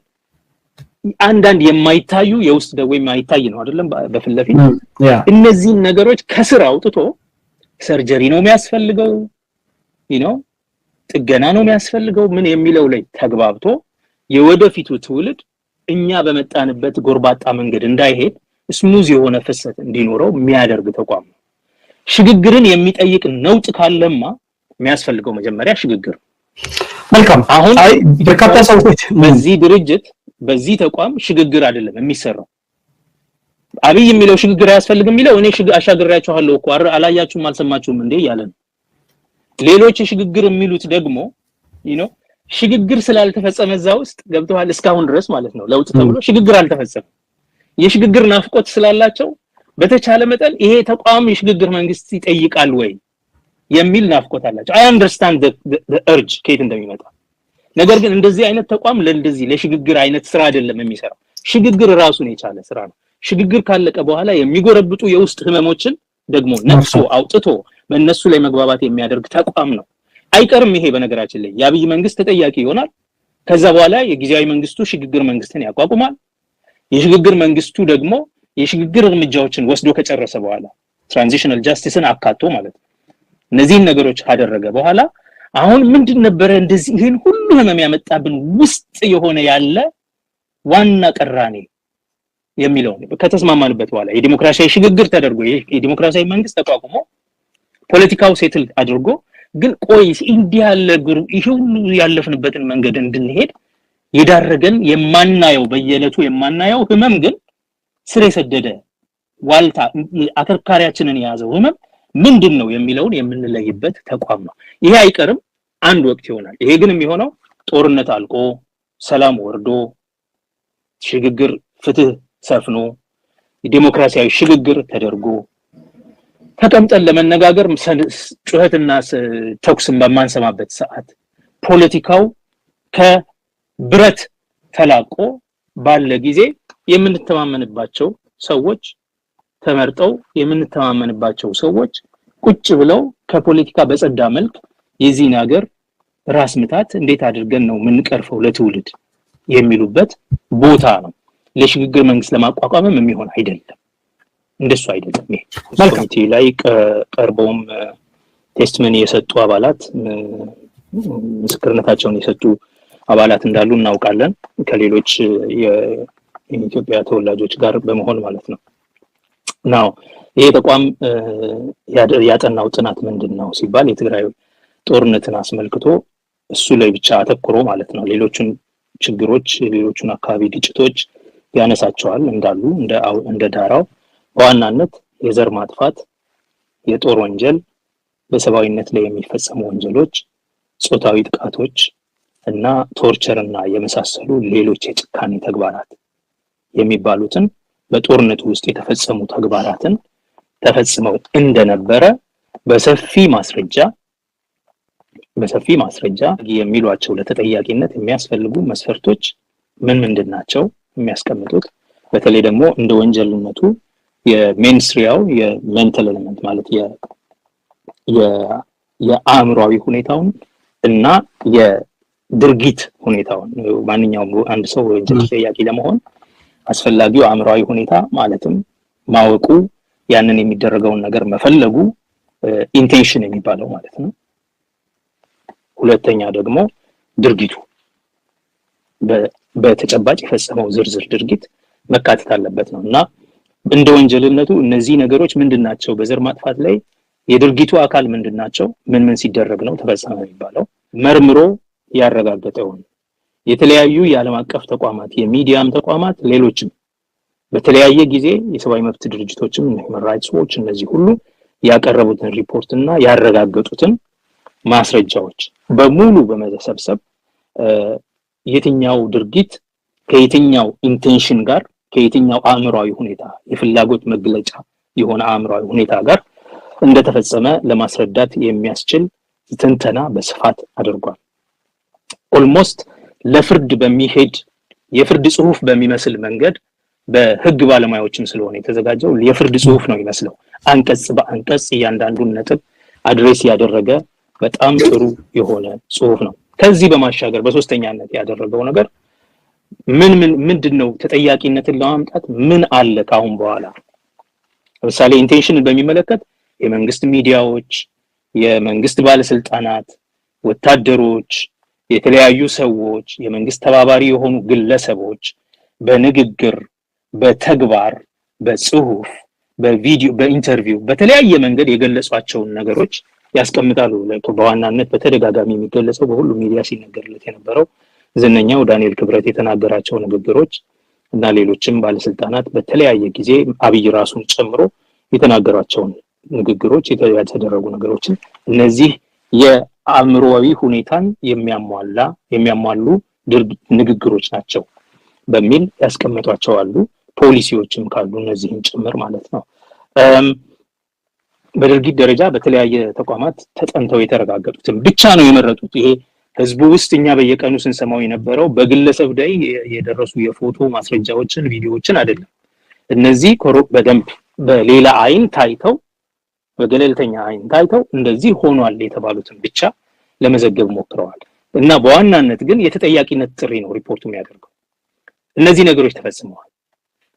አንዳንድ የማይታዩ የውስጥ ደዌ የማይታይ ነው አይደለም በፊት ለፊት እነዚህ ነገሮች ከስር አውጥቶ ሰርጀሪ ነው የሚያስፈልገው ጥገና ነው የሚያስፈልገው ምን የሚለው ላይ ተግባብቶ የወደፊቱ ትውልድ እኛ በመጣንበት ጎርባጣ መንገድ እንዳይሄድ ስሙዝ የሆነ ፍሰት እንዲኖረው የሚያደርግ ተቋም ነው። ሽግግርን የሚጠይቅ ነውጥ ካለማ የሚያስፈልገው መጀመሪያ ሽግግር። መልካም አሁን በርካታ ሰዎች በዚህ ተቋም ሽግግር አይደለም የሚሰራው። አብይ የሚለው ሽግግር ያስፈልግ የሚለው እኔ አሻግራያችኋለሁ እኮ አላያችሁም አልሰማችሁም እንዴ ያለ ነው። ሌሎች ሽግግር የሚሉት ደግሞ ሽግግር ስላልተፈጸመ እዛ ውስጥ ገብተዋል እስካሁን ድረስ ማለት ነው። ለውጥ ተብሎ ሽግግር አልተፈጸመም። የሽግግር ናፍቆት ስላላቸው በተቻለ መጠን ይሄ ተቋም የሽግግር መንግስት ይጠይቃል ወይ የሚል ናፍቆት አላቸው። I understand the urge ከየት እንደሚመጣ። ነገር ግን እንደዚህ አይነት ተቋም ለሽግግር አይነት ስራ አይደለም የሚሰራው። ሽግግር ራሱን የቻለ ስራ ነው። ሽግግር ካለቀ በኋላ የሚጎረብጡ የውስጥ ህመሞችን ደግሞ ነፍሶ አውጥቶ በእነሱ ላይ መግባባት የሚያደርግ ተቋም ነው። አይቀርም ይሄ በነገራችን ላይ የአብይ መንግስት ተጠያቂ ይሆናል። ከዛ በኋላ የጊዜያዊ መንግስቱ ሽግግር መንግስትን ያቋቁማል። የሽግግር መንግስቱ ደግሞ የሽግግር እርምጃዎችን ወስዶ ከጨረሰ በኋላ ትራንዚሽናል ጃስቲስን አካቶ ማለት ነው እነዚህን ነገሮች ካደረገ በኋላ አሁን ምንድን ነበር እንደዚህ ይሄን ሁሉ ህመም ያመጣብን ውስጥ የሆነ ያለ ዋና ቀራኔ የሚለው ከተስማማንበት በኋላ የዲሞክራሲያዊ ሽግግር ተደርጎ የዲሞክራሲያዊ መንግስት ተቋቁሞ ፖለቲካው ሴትል አድርጎ ግን ቆይ እንዲህ ያለ ይሄ ሁሉ ያለፍንበትን መንገድ እንድንሄድ የዳረገን የማናየው በየለቱ የማናየው ህመም ግን ስር የሰደደ ዋልታ አከርካሪያችንን የያዘው ህመም ምንድነው የሚለውን የምንለይበት ተቋም ነው። ይሄ አይቀርም አንድ ወቅት ይሆናል። ይሄ ግን የሚሆነው ጦርነት አልቆ ሰላም ወርዶ ሽግግር ፍትህ ሰፍኖ ዲሞክራሲያዊ ሽግግር ተደርጎ ተቀምጠን ለመነጋገር ጩኸትና ተኩስን በማንሰማበት ሰዓት ፖለቲካው ከብረት ተላቆ ባለ ጊዜ የምንተማመንባቸው ሰዎች ተመርጠው የምንተማመንባቸው ሰዎች ቁጭ ብለው ከፖለቲካ በጸዳ መልክ የዚህን ሀገር ራስ ምታት እንዴት አድርገን ነው የምንቀርፈው ለትውልድ የሚሉበት ቦታ ነው። ለሽግግር መንግስት ለማቋቋምም የሚሆን አይደለም። እንደሱ አይደለም። ይሄ ኮሚቴ ላይ ቀርበውም ቴስቲሞኒ የሰጡ አባላት ምስክርነታቸውን የሰጡ አባላት እንዳሉ እናውቃለን ከሌሎች የኢትዮጵያ ተወላጆች ጋር በመሆን ማለት ነው። ናው ይሄ ተቋም ያጠናው ጥናት ምንድነው ሲባል የትግራይ ጦርነትን አስመልክቶ እሱ ላይ ብቻ አተኩሮ ማለት ነው ሌሎችን ችግሮች ሌሎችን አካባቢ ግጭቶች ያነሳቸዋል እንዳሉ እንደ ዳራው በዋናነት የዘር ማጥፋት፣ የጦር ወንጀል፣ በሰብአዊነት ላይ የሚፈጸሙ ወንጀሎች፣ ጾታዊ ጥቃቶች እና ቶርቸር እና የመሳሰሉ ሌሎች የጭካኔ ተግባራት የሚባሉትን በጦርነቱ ውስጥ የተፈጸሙ ተግባራትን ተፈጽመው እንደነበረ በሰፊ ማስረጃ የሚሏቸው ለተጠያቂነት የሚያስፈልጉ መስፈርቶች ምንድናቸው የሚያስቀምጡት በተለይ ደግሞ እንደ ወንጀልነቱ የሜንስትሪያው የሜንታል ኤሌመንት ማለት የአእምሮአዊ ሁኔታውን እና የድርጊት ሁኔታውን ማንኛውም አንድ ሰው ወንጀል ተጠያቂ ለመሆን አስፈላጊው አእምሮአዊ ሁኔታ ማለትም ማወቁ ያንን የሚደረገውን ነገር መፈለጉ ኢንቴንሽን የሚባለው ማለት ነው። ሁለተኛ ደግሞ ድርጊቱ በተጨባጭ የፈጸመው ዝርዝር ድርጊት መካተት አለበት ነውና እንደ ወንጀልነቱ እነዚህ ነገሮች ምንድናቸው በዘር ማጥፋት ላይ የድርጊቱ አካል ምንድናቸው ምን ሲደረግ ነው ተፈጸመ የሚባለው መርምሮ ያረጋገጠውን የተለያዩ የዓለም አቀፍ ተቋማት የሚዲያም ተቋማት ሌሎችም በተለያየ ጊዜ የሰብአዊ መብት ድርጅቶችም ሁማን ራይትስ ዎች እነዚህ ሁሉ ያቀረቡትን ሪፖርት እና ያረጋገጡትን ማስረጃዎች በሙሉ በመሰብሰብ የትኛው ድርጊት ከየትኛው ኢንቴንሽን ጋር ከየትኛው አእምሮአዊ ሁኔታ የፍላጎት መግለጫ የሆነ አእምሮአዊ ሁኔታ ጋር እንደተፈጸመ ለማስረዳት የሚያስችል ትንተና በስፋት አድርጓል። ኦልሞስት ለፍርድ በሚሄድ የፍርድ ጽሁፍ በሚመስል መንገድ በህግ ባለሙያዎችም ስለሆነ የተዘጋጀው የፍርድ ጽሁፍ ነው የሚመስለው አንቀጽ በአንቀጽ እያንዳንዱን ነጥብ አድሬስ ያደረገ በጣም ጥሩ የሆነ ጽሁፍ ነው። ከዚህ በማሻገር በሶስተኛነት ያደረገው ነገር ምንድነው ተጠያቂነትን ለማምጣት ምን አለ ካሁን በኋላ ለምሳሌ ኢንቴንሽንን በሚመለከት የመንግስት ሚዲያዎች የመንግስት ባለስልጣናት ወታደሮች የተለያዩ ሰዎች የመንግስት ተባባሪ የሆኑ ግለሰቦች በንግግር በተግባር በጽሁፍ በቪዲዮ በኢንተርቪው በተለያየ መንገድ የገለጿቸው ነገሮች ያስቀምጣሉ። በዋናነት በተደጋጋሚ የሚገለጸው በሁሉ ሚዲያ ሲነገርለት የነበረው ዝነኛው ዳንኤል ክብረት የተናገራቸው ንግግሮች እና ሌሎችም ባለስልጣናት በተለያየ ጊዜ አብይ ራሱን ጨምሮ የተናገሯቸው ንግግሮች የተደረጉ ነገሮችን እነዚህ የአእምሮአዊ ሁኔታን የሚያሟሉ ንግግሮች ናቸው በሚል ያስቀምጧቸው አሉ። ፖሊሲዎችም ካሉ እነዚህን ጭምር ማለት ነው። በድርጊት ደረጃ በተለያየ ተቋማት ተጠንተው የተረጋገጡትን ብቻ ነው የመረጡት። ይሄ ህዝቡ ውስጥ እኛ በየቀኑ ስንሰማው የነበረው በግለሰብ ላይ የደረሱ የፎቶ ማስረጃዎችን ቪዲዮዎችን አይደለም። እነዚህ በደንብ በሌላ አይን ታይተው በገለልተኛ አይን ታይተው እንደዚህ ሆኗል የተባሉትን ብቻ ለመዘገብ ሞክረዋል እና በዋናነት ግን የተጠያቂነት ጥሪ ነው ሪፖርቱ የሚያደርገው። እነዚህ ነገሮች ተፈጽመዋል።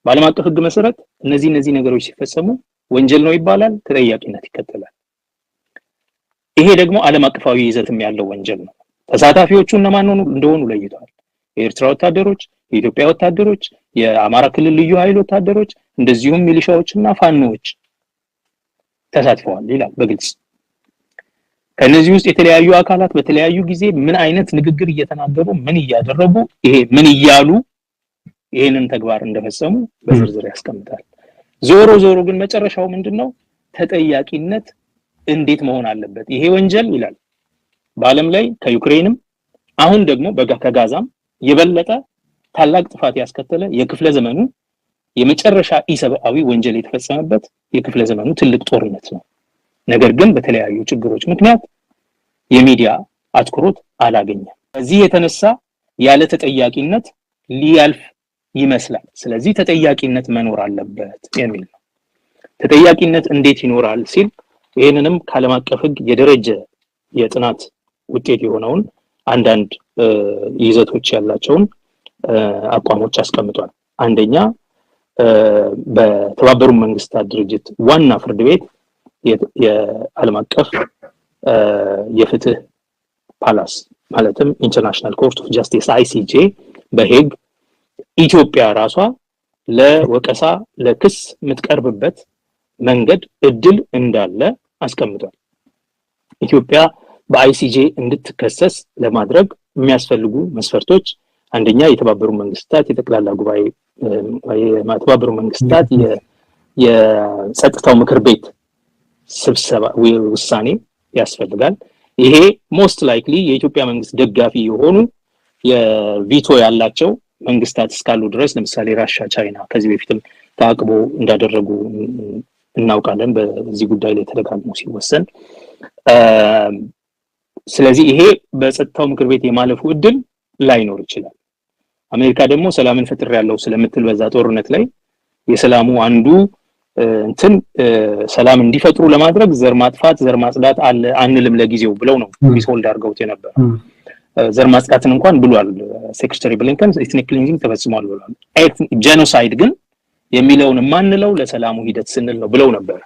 በዓለም አቀፍ ህግ መሰረት እነዚህ ነገሮች ሲፈጸሙ ወንጀል ነው ይባላል፣ ተጠያቂነት ይከተላል። ይሄ ደግሞ ዓለም አቀፋዊ ይዘትም ያለው ወንጀል ነው። ተሳታፊዎቹ እነማን እንደሆኑ ለይቷል። የኤርትራ ወታደሮች፣ የኢትዮጵያ ወታደሮች፣ የአማራ ክልል ልዩ ኃይል ወታደሮች እንደዚሁም ሚሊሻዎችና ፋኖዎች ተሳትፈዋል ይላል በግልጽ። ከነዚህ ውስጥ የተለያዩ አካላት በተለያዩ ጊዜ ምን አይነት ንግግር እየተናገሩ ምን እያደረጉ ይሄ ምን እያሉ ይሄንን ተግባር እንደፈጸሙ በዝርዝር ያስቀምጣል። ዞሮ ግን መጨረሻው ምንድነው? ተጠያቂነት እንዴት መሆን አለበት? ይሄ ወንጀል ይላል በአለም ላይ ከዩክሬንም አሁን ደግሞ ከጋዛም የበለጠ ታላቅ ጥፋት ያስከተለ የክፍለ ዘመኑ የመጨረሻ ኢሰብአዊ ወንጀል የተፈጸመበት የክፍለ ዘመኑ ትልቅ ጦርነት ነው። ነገር ግን በተለያዩ ችግሮች ምክንያት የሚዲያ አትኩሮት አላገኘም። ከዚህ የተነሳ ያለ ተጠያቂነት ሊያልፍ ይመስላል። ስለዚህ ተጠያቂነት መኖር አለበት የሚል ነው። ተጠያቂነት እንዴት ይኖራል ሲል ይሄንንም ከዓለም አቀፍ ህግ የደረጀ የጥናት ውጤት የሆነውን አንዳንድ ይዘቶች ያላቸውን አቋሞች አስቀምጧል። አንደኛ በተባበሩት መንግስታት ድርጅት ዋና ፍርድ ቤት የዓለም አቀፍ የፍትህ ፓላስ ማለትም ኢንተርናሽናል ኮርት ኦፍ ጃስቲስ ICJ በሄግ ኢትዮጵያ ራሷ ለወቀሳ ለክስ የምትቀርብበት መንገድ እድል እንዳለ አስቀምጧል። ኢትዮጵያ በICJ እንድትከሰስ ለማድረግ የሚያስፈልጉ መስፈርቶች አንደኛ የተባበሩ መንግስታት የጠቅላላ ጉባኤ የተባበሩ መንግስታት የጸጥታው ምክር ቤት ስብሰባ ውሳኔ ያስፈልጋል። ይሄ ሞስት ላይክሊ የኢትዮጵያ መንግስት ደጋፊ የሆኑ የቪቶ ያላቸው መንግስታት እስካሉ ድረስ ለምሳሌ ራሻ፣ ቻይና ከዚህ በፊትም ታቅቦ እንዳደረጉ እናውቃለን በዚህ ጉዳይ ላይ ተደጋግሞ ሲወሰን። ስለዚህ ይሄ በጸጥታው ምክር ቤት የማለፉ እድል ላይኖር ይችላል። አሜሪካ ደግሞ ሰላምን ፈጥሬያለሁ ስለምትል በዛ ጦርነት ላይ የሰላሙ አንዱ እንትን ሰላም እንዲፈጥሩ ለማድረግ ዘር ማጥፋት ዘር ማጽዳት አለ አንልም ለጊዜው ብለው ነው ሪሶልድ አድርገውት የነበረው። ዘር ማጽዳትን እንኳን ብሏል ሴክሬታሪ ብሊንከን ኤትኒክ ክሊንዚንግ ተፈጽሟል ብሏል። ጄኖሳይድ ግን የሚለውን ማንለው ለሰላሙ ሂደት ስንል ነው ብለው ነበር።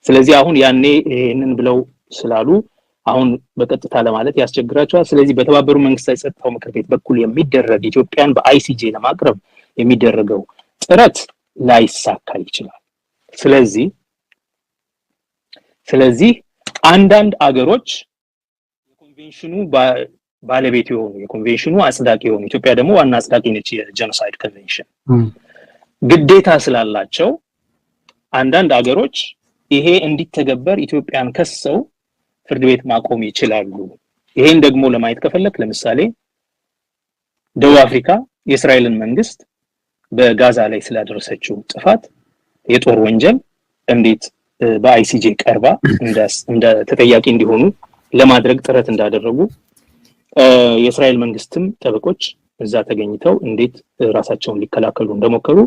ስለዚህ አሁን ያኔ ይሄንን ብለው ስላሉ አሁን በቀጥታ ለማለት ያስቸግራቸዋል። ስለዚህ በተባበሩ መንግስታት የጸጥታው ምክር ቤት በኩል የሚደረግ ኢትዮጵያን በICJ ለማቅረብ የሚደረገው ጥረት ላይሳካ ይችላል። ስለዚህ አንዳንድ አገሮች የኮንቬንሽኑ ባለቤት የሆኑ የኮንቬንሽኑ አጽዳቂ የሆኑ ኢትዮጵያ ደግሞ ዋና አጽዳቂ ነች የጄኖሳይድ ኮንቬንሽን ግዴታ ስላላቸው አንዳንድ አገሮች ይሄ እንዲተገበር ኢትዮጵያን ከሰው ፍርድ ቤት ማቆም ይችላሉ። ይሄን ደግሞ ለማየት ከፈለክ ለምሳሌ ደቡብ አፍሪካ የእስራኤልን መንግስት በጋዛ ላይ ስላደረሰችው ጥፋት የጦር ወንጀል እንዴት በICJ ቀርባ እንደ ተጠያቂ እንዲሆኑ ለማድረግ ጥረት እንዳደረጉ የእስራኤል መንግስትም ጠበቆች እዛ ተገኝተው እንዴት ራሳቸውን ሊከላከሉ እንደሞከሩ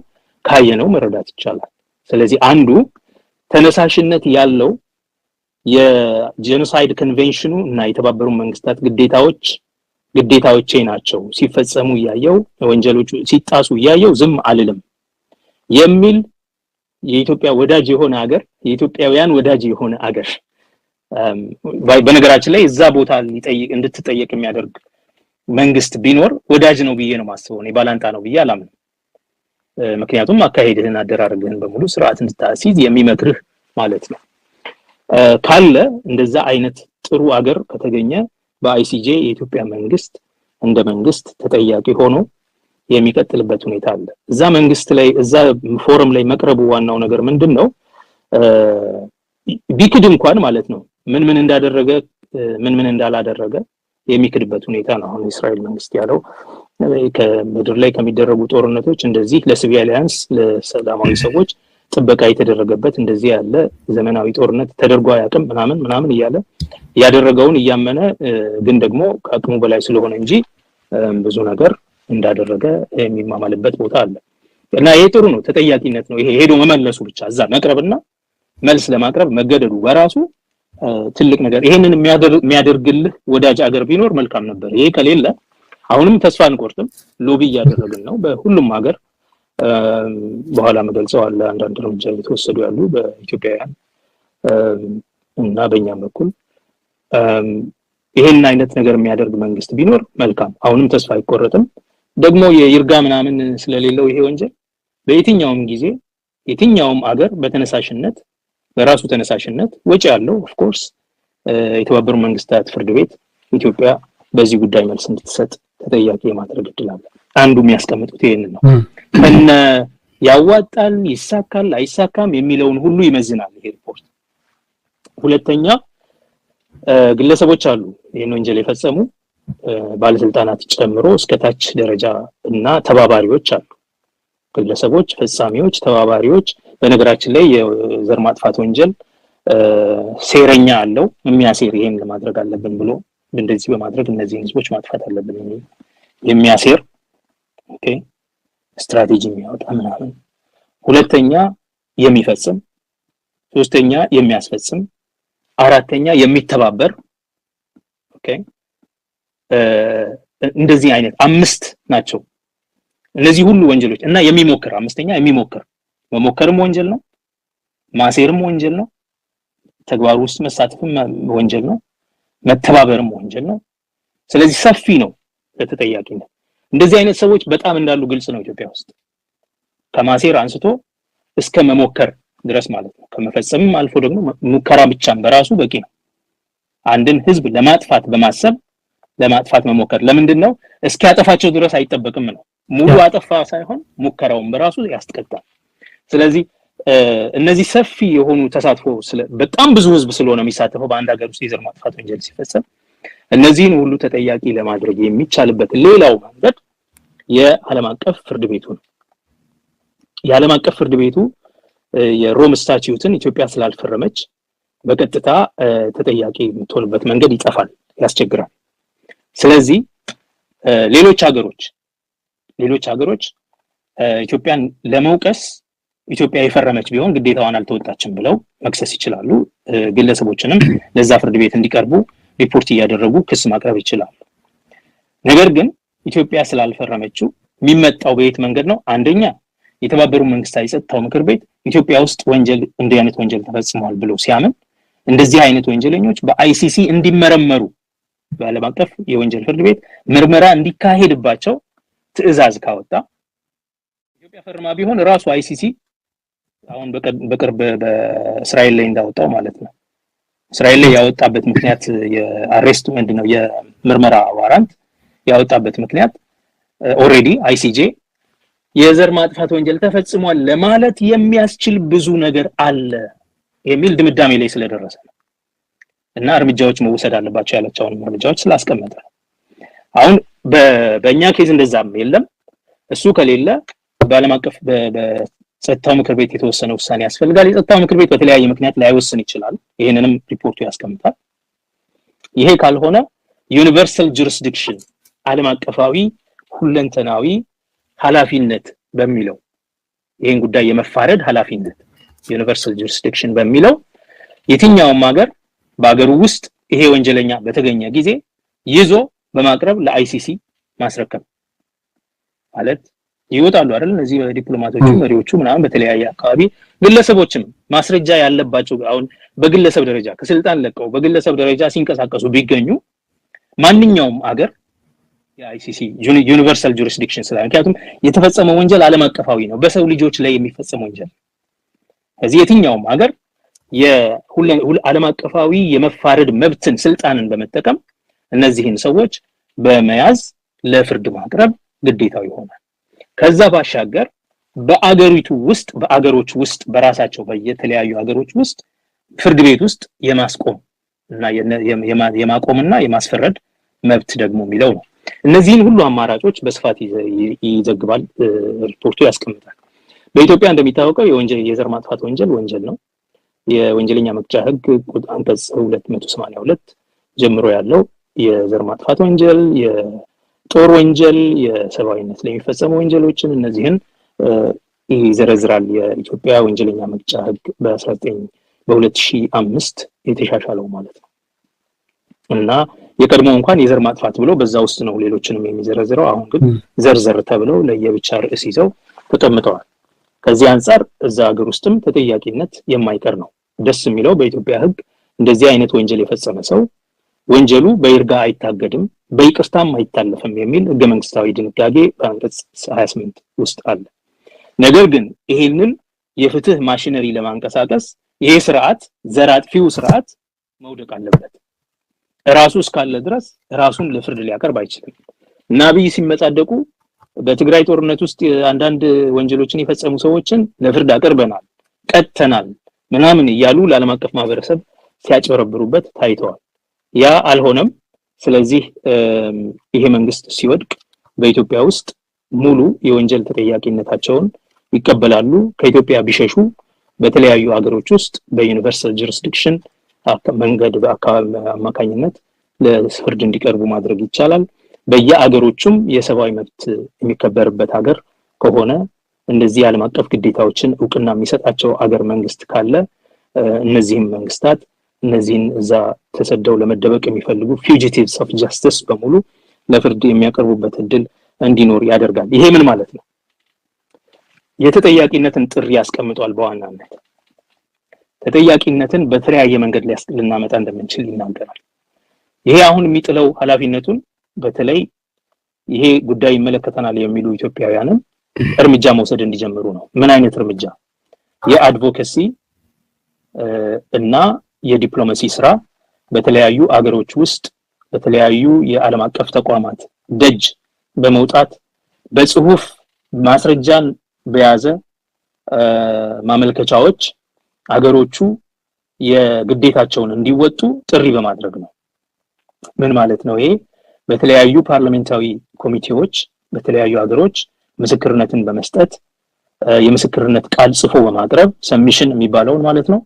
ካየነው መረዳት ይቻላል። ስለዚህ አንዱ ተነሳሽነት ያለው የጄኖሳይድ ኮንቬንሽኑ እና የተባበሩ መንግስታት ግዴታዎቼ ናቸው ሲፈጸሙ ያየው ወንጀሎቹ ሲጣሱ ያየው ዝም አልልም የሚል የኢትዮጵያ ወዳጅ የሆነ ሀገር የኢትዮጵያውያን ወዳጅ የሆነ ሀገር በነገራችን ላይ እዛ ቦታ እንድትጠየቅ የሚያደርግ መንግስት ቢኖር ወዳጅ ነው ብዬ ነው ማስበው። እኔ ባላንጣ ነው ብዬ አላምንም። ምክንያቱም አካሄድህን አደራረግህን በሙሉ ስርዓት እንድታስይዝ የሚመክርህ ማለት ነው። ካለ እንደዛ አይነት ጥሩ ሀገር ከተገኘ በICJ የኢትዮጵያ መንግስት እንደ መንግስት ተጠያቂ ሆኖ የሚቀጥልበት ሁኔታ አለ። እዛ መንግስት ላይ እዛ ፎረም ላይ መቅረቡ ዋናው ነገር ምንድነው? ቢክድ እንኳን ማለት ነው ምን እንዳደረገ ምን እንዳላደረገ የሚክድበት ሁኔታ ነው። አሁን እስራኤል መንግስት ያለው ከምድር ላይ ከሚደረጉ ጦርነቶች እንደዚህ ለሲቪሊያንስ ለሰላማዊ ሰዎች ጥበቃ የተደረገበት እንደዚህ ያለ ዘመናዊ ጦርነት ተደርጎ አያውቅም ምናምን እያለ ያደረገውን እያመነ ግን ደግሞ ከአቅሙ በላይ ስለሆነ እንጂ ብዙ ነገር እንዳደረገ የሚማማልበት ቦታ አለ እና ይሄ ጥሩ ነው። ተጠያቂነት ነው ይሄ ሄዶ መመለሱ ብቻ እዛ መቅረብና መልስ ለማቅረብ መገደዱ በራሱ ትልቅ ነገር። ይሄንን የሚያደርግልህ ወዳጅ አገር ቢኖር መልካም ነበር። ይሄ ከሌለ አሁንም ተስፋ አንቆርጥም፣ ሎቢ እያደረግን ነው በሁሉም ሀገር። በኋላ መገልጸዋል አንዳንድ እርምጃ እየተወሰዱ ያሉ በኢትዮጵያውያን እና በእኛም በኩል ይሄን አይነት ነገር የሚያደርግ መንግስት ቢኖር መልካም። አሁንም ተስፋ አይቆረጥም። ደግሞ የይርጋ ምናምን ስለሌለው ይሄ ወንጀል በየትኛውም ጊዜ የትኛውም አገር በተነሳሽነት በራሱ ተነሳሽነት ወጪ ያለው ኦፍ ኮርስ የተባበሩ መንግስታት ፍርድ ቤት ኢትዮጵያ በዚህ ጉዳይ መልስ እንድትሰጥ ተጠያቂ የማድረግ እድል አለ። አንዱ የሚያስቀምጡት ይሄንን ነው። ከነ ያዋጣል ይሳካል አይሳካም የሚለውን ሁሉ ይመዝናል ይሄ ሪፖርት። ሁለተኛ ግለሰቦች አሉ ይሄን ወንጀል የፈጸሙ ባለስልጣናት ጨምሮ እስከታች ደረጃ እና ተባባሪዎች አሉ። ግለሰቦች፣ ፈጻሚዎች፣ ተባባሪዎች። በነገራችን ላይ የዘር ማጥፋት ወንጀል ሴረኛ አለው የሚያሴር ይሄን ለማድረግ አለብን ብሎ እንደዚህ በማድረግ እነዚህ ህዝቦች ማጥፋት አለብን የሚያሴር ኦኬ ስትራቴጂ የሚያወጣ ምናምን። ሁለተኛ የሚፈጽም፣ ሶስተኛ የሚያስፈጽም፣ አራተኛ የሚተባበር ኦኬ እንደዚህ አይነት አምስት ናቸው እነዚህ ሁሉ ወንጀሎች እና የሚሞክር አምስተኛ የሚሞክር መሞከርም ወንጀል ነው፣ ማሴርም ወንጀል ነው፣ ተግባር ውስጥ መሳተፍም ወንጀል ነው፣ መተባበርም ወንጀል ነው፣ ስለዚህ ሰፊ ነው ለተጠያቂነት። እንደዚህ አይነት ሰዎች በጣም እንዳሉ ግልጽ ነው ኢትዮጵያ ውስጥ ከማሴር አንስቶ እስከ መሞከር ድረስ ማለት ነው። ከመፈጸምም አልፎ ደግሞ ሙከራ ብቻም በራሱ በቂ ነው። አንድን ህዝብ ለማጥፋት በማሰብ ለማጥፋት መሞከር ለምንድነው እስኪያጠፋቸው ድረስ አይጠበቅም ነው። ሙሉ አጠፋ ሳይሆን ሙከራውን በራሱ ያስቀጣል። ስለዚህ እነዚህ ሰፊ የሆኑ ተሳትፎ በጣም ብዙ ህዝብ ስለሆነ የሚሳተፈው በአንድ ሀገር ውስጥ የዘር ማጥፋት ወንጀል ሲፈጸም እነዚህን ሁሉ ተጠያቂ ለማድረግ የሚቻልበት ሌላው መንገድ የዓለም አቀፍ ፍርድ ቤቱ ነው። የዓለም አቀፍ ፍርድ ቤቱ የሮም ስታቲዩትን ኢትዮጵያ ስላልፈረመች በቀጥታ ተጠያቂ የምትሆንበት መንገድ ይጠፋል፣ ያስቸግራል። ስለዚህ ሌሎች ሀገሮች ኢትዮጵያን ለመውቀስ ኢትዮጵያ የፈረመች ቢሆን ግዴታዋን አልተወጣችም ብለው መክሰስ ይችላሉ። ግለሰቦችንም ለዛ ፍርድ ቤት እንዲቀርቡ ሪፖርት እያደረጉ ክስ ማቅረብ ይችላሉ። ነገር ግን ኢትዮጵያ ስላልፈረመችው የሚመጣው በየት መንገድ ነው? አንደኛ የተባበሩት መንግስታት የጸጥታው ምክር ቤት ኢትዮጵያ ውስጥ እንዲህ አይነት ወንጀል ተፈጽሟል ብሎ ሲያምን እንደዚህ አይነት ወንጀለኞች በአይሲሲ እንዲመረመሩ በዓለም አቀፍ የወንጀል ፍርድ ቤት ምርመራ እንዲካሄድባቸው ትዕዛዝ ካወጣ ኢትዮጵያ ፈርማ ቢሆን ራሱ አይሲሲ አሁን በቅርብ በእስራኤል ላይ እንዳወጣው ማለት ነው። እስራኤል ላይ ያወጣበት ምክንያት የአሬስት ምንድነው የምርመራ ዋራንት ያወጣበት ምክንያት ኦሬዲ አይሲጄ የዘር ማጥፋት ወንጀል ተፈጽሟል ለማለት የሚያስችል ብዙ ነገር አለ የሚል ድምዳሜ ላይ ስለደረሰ ነው እና እርምጃዎች መወሰድ አለባቸው ያላቸውን እርምጃዎች ስላስቀመጠ አሁን በእኛ ኬዝ እንደዛም የለም። እሱ ከሌለ በዓለም አቀፍ በጸጥታው ምክር ቤት የተወሰነ ውሳኔ ያስፈልጋል። የጸጥታው ምክር ቤት በተለያየ ምክንያት ላይወስን ይችላል። ይሄንንም ሪፖርቱ ያስቀምጣል። ይሄ ካልሆነ ዩኒቨርሳል ጁሪስዲክሽን ዓለም አቀፋዊ ሁለንተናዊ ኃላፊነት በሚለው ይሄን ጉዳይ የመፋረድ ኃላፊነት ዩኒቨርሳል ጁሪስዲክሽን በሚለው የትኛውም ሀገር በአገሩ ውስጥ ይሄ ወንጀለኛ በተገኘ ጊዜ ይዞ በማቅረብ ለአይሲሲ ማስረከብ ማለት ይወጣሉ አይደል? እነዚህ ዲፕሎማቶቹ መሪዎቹ ምናምን በተለያየ አካባቢ ግለሰቦችም ማስረጃ ያለባቸው አሁን በግለሰብ ደረጃ ከስልጣን ለቀው በግለሰብ ደረጃ ሲንቀሳቀሱ ቢገኙ ማንኛውም ሀገር የአይሲሲ ዩኒቨርሳል ጁሪስዲክሽን ስላለ ምክንያቱም የተፈጸመው ወንጀል ዓለም አቀፋዊ ነው፣ በሰው ልጆች ላይ የሚፈጸም ወንጀል። ስለዚህ የትኛውም ሀገር ዓለም አቀፋዊ የመፋረድ መብትን ስልጣንን በመጠቀም እነዚህን ሰዎች በመያዝ ለፍርድ ማቅረብ ግዴታው ይሆናል። ከዛ ባሻገር በአገሪቱ ውስጥ በአገሮች ውስጥ በራሳቸው በየተለያዩ ሀገሮች ውስጥ ፍርድ ቤት ውስጥ የማስቆም እና የማቆምና የማስፈረድ መብት ደግሞ የሚለው ነው። እነዚህን ሁሉ አማራጮች በስፋት ይዘግባል፣ ሪፖርቱ ያስቀምጣል። በኢትዮጵያ እንደሚታወቀው የዘር ማጥፋት ወንጀል ነው። የወንጀለኛ መቅጫ ህግ አንቀጽ 282 ጀምሮ ያለው የዘር ማጥፋት ወንጀል፣ የጦር ወንጀል፣ የሰብአዊነት ላይ የሚፈጸሙ ወንጀሎችን እነዚህን ይዘረዝራል የኢትዮጵያ ወንጀለኛ መቅጫ ህግ በ2005 የተሻሻለው ማለት ነው። እና የቀድሞ እንኳን የዘር ማጥፋት ብሎ በዛ ውስጥ ነው ሌሎችንም የሚዘረዝረው። አሁን ግን ዘርዘር ተብለው ለየብቻ ርዕስ ይዘው ተቀምጠዋል። ከዚህ አንፃር እዛ ሀገር ውስጥም ተጠያቂነት የማይቀር ነው። ደስ የሚለው በኢትዮጵያ ህግ እንደዚህ አይነት ወንጀል የፈጸመ ሰው ወንጀሉ በይርጋ አይታገድም፣ በይቅርታም አይታለፍም የሚል ህገ መንግስታዊ ድንጋጌ በአንቀጽ 28 ውስጥ አለ። ነገር ግን ይሄንን የፍትህ ማሽነሪ ለማንቀሳቀስ ይሄ ስርዓት ዘር አጥፊው ስርዓት መውደቅ አለበት። ራሱ እስካለ ድረስ ራሱን ለፍርድ ሊያቀርብ አይችልም። እና አብይ ሲመጻደቁ በትግራይ ጦርነት ውስጥ አንዳንድ ወንጀሎችን የፈጸሙ ሰዎችን ለፍርድ አቀርበናል፣ ቀጥተናል ምናምን እያሉ ለዓለም አቀፍ ማህበረሰብ ሲያጭበረብሩበት ታይተዋል። ያ አልሆነም። ስለዚህ ይሄ መንግስት ሲወድቅ በኢትዮጵያ ውስጥ ሙሉ የወንጀል ተጠያቂነታቸውን ይቀበላሉ። ከኢትዮጵያ ቢሸሹ በተለያዩ ሀገሮች ውስጥ በዩኒቨርሳል ጁሪስዲክሽን መንገድ አማካኝነት ለፍርድ እንዲቀርቡ ማድረግ ይቻላል። በየአገሮቹም የሰብአዊ መብት የሚከበርበት ሀገር ከሆነ እንደዚህ ዓለም አቀፍ ግዴታዎችን እውቅና የሚሰጣቸው አገር መንግስት ካለ እነዚህም መንግስታት እነዚህን እዛ ተሰደው ለመደበቅ የሚፈልጉ ፊውጂቲቭስ ኦፍ ጃስቲስ በሙሉ ለፍርድ የሚያቀርቡበት እድል እንዲኖር ያደርጋል። ይሄ ምን ማለት ነው? የተጠያቂነትን ጥሪ ያስቀምጧል። በዋናነት ተጠያቂነትን በተለያየ መንገድ ልናመጣ እንደምንችል ይናገራል። ይሄ አሁን የሚጥለው ኃላፊነቱን በተለይ ይሄ ጉዳይ ይመለከተናል የሚሉ ኢትዮጵያውያንን እርምጃ መውሰድ እንዲጀምሩ ነው። ምን አይነት እርምጃ? የአድቮኬሲ እና የዲፕሎማሲ ስራ በተለያዩ አገሮች ውስጥ በተለያዩ የዓለም አቀፍ ተቋማት ደጅ በመውጣት በጽሁፍ ማስረጃን በያዘ ማመልከቻዎች አገሮቹ የግዴታቸውን እንዲወጡ ጥሪ በማድረግ ነው። ምን ማለት ነው ይሄ? በተለያዩ ፓርላሜንታዊ ኮሚቴዎች በተለያዩ ሀገሮች ምስክርነትን በመስጠት የምስክርነት ቃል ጽፎ በማቅረብ ሰብሚሽን የሚባለው ማለት ነው።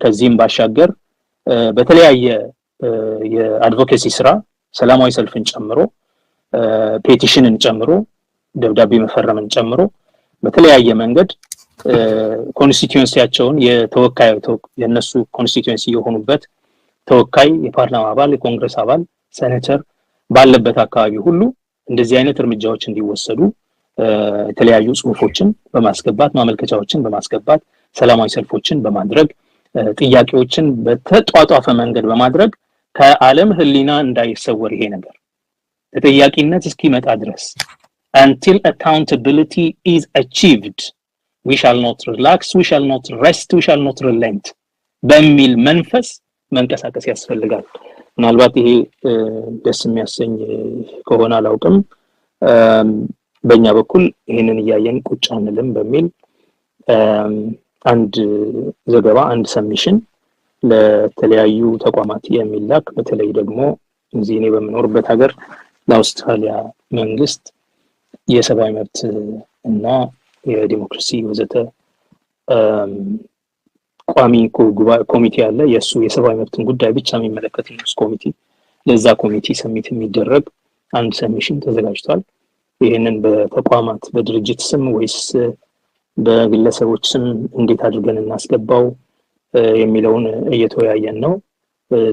ከዚህም ባሻገር በተለያየ የአድቮኬሲ ስራ ሰላማዊ ሰልፍን ጨምሮ ፔቲሽንን ጨምሮ ደብዳቤ መፈረምን ጨምሮ በተለያየ መንገድ ኮንስቲትዩንሲያቸውን የነሱ ኮንስቲትዩንሲ የሆኑበት ተወካይ የፓርላማ አባል የኮንግረስ አባል ሴኔተር ባለበት አካባቢ ሁሉ እንደዚህ አይነት እርምጃዎች እንዲወሰዱ የተለያዩ ጽሁፎችን በማስገባት ማመልከቻዎችን በማስገባት ሰላማዊ ሰልፎችን በማድረግ ጥያቄዎችን በተጧጧፈ መንገድ በማድረግ ከዓለም ህሊና እንዳይሰወር ይሄ ነገር ተጠያቂነት እስኪመጣ ድረስ until accountability is achieved we shall not relax, we shall not rest, we shall not relent በሚል መንፈስ መንቀሳቀስ ያስፈልጋል። ምናልባት ይሄ ደስ የሚያሰኝ ከሆነ አላውቅም በእኛ በኩል ይሄንን እያየን ቁጭ አንልም በሚል አንድ ዘገባ አንድ ሰብሚሽን ለተለያዩ ተቋማት የሚላክ በተለይ ደግሞ እዚህ እኔ በመኖርበት ሀገር ለአውስትራሊያ መንግስት የሰብአዊ መብት እና የዲሞክራሲ ወዘተ ቋሚ ኮሚቴ አለ። የሱ የሰብአዊ መብትን ጉዳይ ብቻ የሚመለከት ንዑስ ኮሚቴ ለዛ ኮሚቴ ሰሚት የሚደረግ አንድ ሰብሚሽን ተዘጋጅቷል። ይሄንን በተቋማት በድርጅት ስም ወይስ በግለሰቦች ስም እንዴት አድርገን እናስገባው የሚለውን እየተወያየን ነው።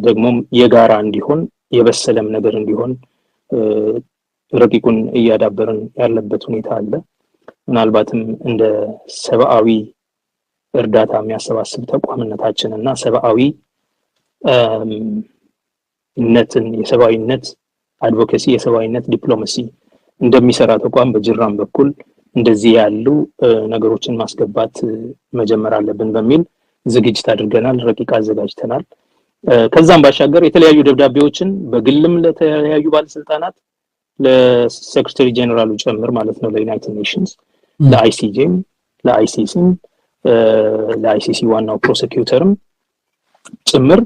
ደግሞም የጋራ እንዲሆን የበሰለም ነገር እንዲሆን ረቂቁን እያዳበርን ያለበት ሁኔታ አለ። ምናልባትም እንደ ሰብአዊ እርዳታ የሚያሰባስብ ተቋምነታችን እና ሰብአዊ ነትን የሰብአዊነት አድቮኬሲ የሰብአዊነት ዲፕሎማሲ እንደሚሰራ ተቋም በጅራም በኩል እንደዚህ ያሉ ነገሮችን ማስገባት መጀመር አለብን በሚል ዝግጅት አድርገናል። ረቂቅ አዘጋጅተናል። ከዛም ባሻገር የተለያዩ ደብዳቤዎችን በግልም ለተለያዩ ባለስልጣናት ለሴክሬታሪ ጀነራሉ ጨምር ማለት ነው ለዩናይትድ ኔሽንስ ለአይሲጄም ለአይሲሲም ለአይሲሲ ዋናው ፕሮሲኪዩተርም ጭምር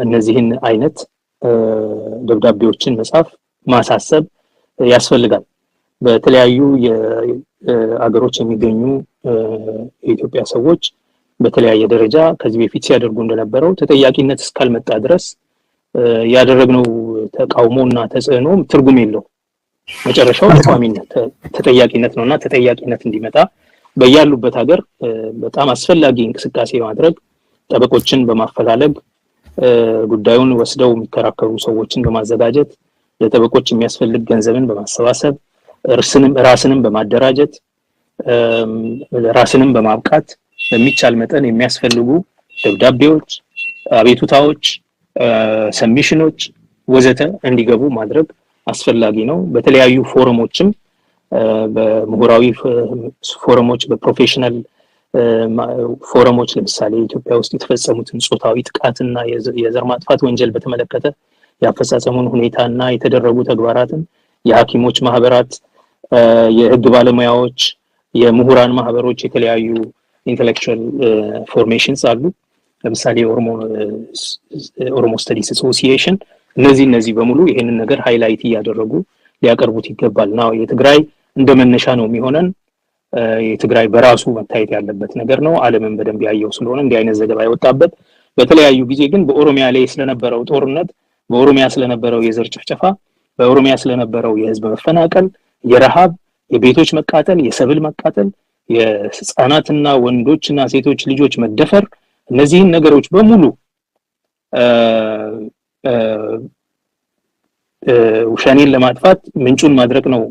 እነዚህን አይነት ደብዳቤዎችን መጻፍ ማሳሰብ ያስፈልጋል። በተለያዩ የአገሮች የሚገኙ የኢትዮጵያ ሰዎች በተለያየ ደረጃ ከዚህ በፊት ሲያደርጉ እንደነበረው ተጠያቂነት እስካልመጣ ድረስ ያደረግነው ተቃውሞና ተጽዕኖ ትርጉም የለው። መጨረሻው ተቋሚነት ተጠያቂነት ነውና ተጠያቂነት እንዲመጣ በያሉበት ሀገር በጣም አስፈላጊ እንቅስቃሴ ማድረግ ጠበቆችን በማፈላለግ ጉዳዩን ወስደው የሚከራከሩ ሰዎችን በማዘጋጀት ለጠበቆች የሚያስፈልግ ገንዘብን በማሰባሰብ ራስንም በማደራጀት ራስንም በማብቃት በሚቻል መጠን የሚያስፈልጉ ደብዳቤዎች አቤቱታዎች ሰብሚሽኖች ወዘተ እንዲገቡ ማድረግ አስፈላጊ ነው። በተለያዩ ፎረሞችም በምሁራዊ ፎረሞች በፕሮፌሽናል ፎረሞች ለምሳሌ ኢትዮጵያ ውስጥ የተፈጸሙትን ጾታዊ ጥቃትና የዘር ማጥፋት ወንጀል በተመለከተ ያፈጻጸሙን ሁኔታና የተደረጉ ተግባራትን የሐኪሞች ማህበራት የህግ ባለሙያዎች የምሁራን ማህበሮች የተለያዩ ኢንተሌክቹዋል ፎርሜሽንስ አሉ። ለምሳሌ ኦሮሞ ስተዲስ አሶሲዬሽን እነዚህ በሙሉ ይሄንን ነገር ሃይላይት እያደረጉ ሊያቀርቡት ይገባል። ነው የትግራይ እንደመነሻ ነው የሚሆነን። የትግራይ በራሱ መታየት ያለበት ነገር ነው። ዓለምን በደንብ ያየው ስለሆነ እንዲህ አይነት ዘገባ ይወጣበት። በተለያዩ ጊዜ ግን በኦሮሚያ ላይ ስለነበረው ጦርነት በኦሮሚያ ስለነበረው የዘር ጭፍጨፋ በኦሮሚያ ስለነበረው የህዝብ መፈናቀል የረሃብ የቤቶች መቃጠል የሰብል መቃጠል የህፃናትና ወንዶችና ሴቶች ልጆች መደፈር እነዚህን ነገሮች በሙሉ ሸኔን ለማጥፋት ምንጩን ማድረቅ ነው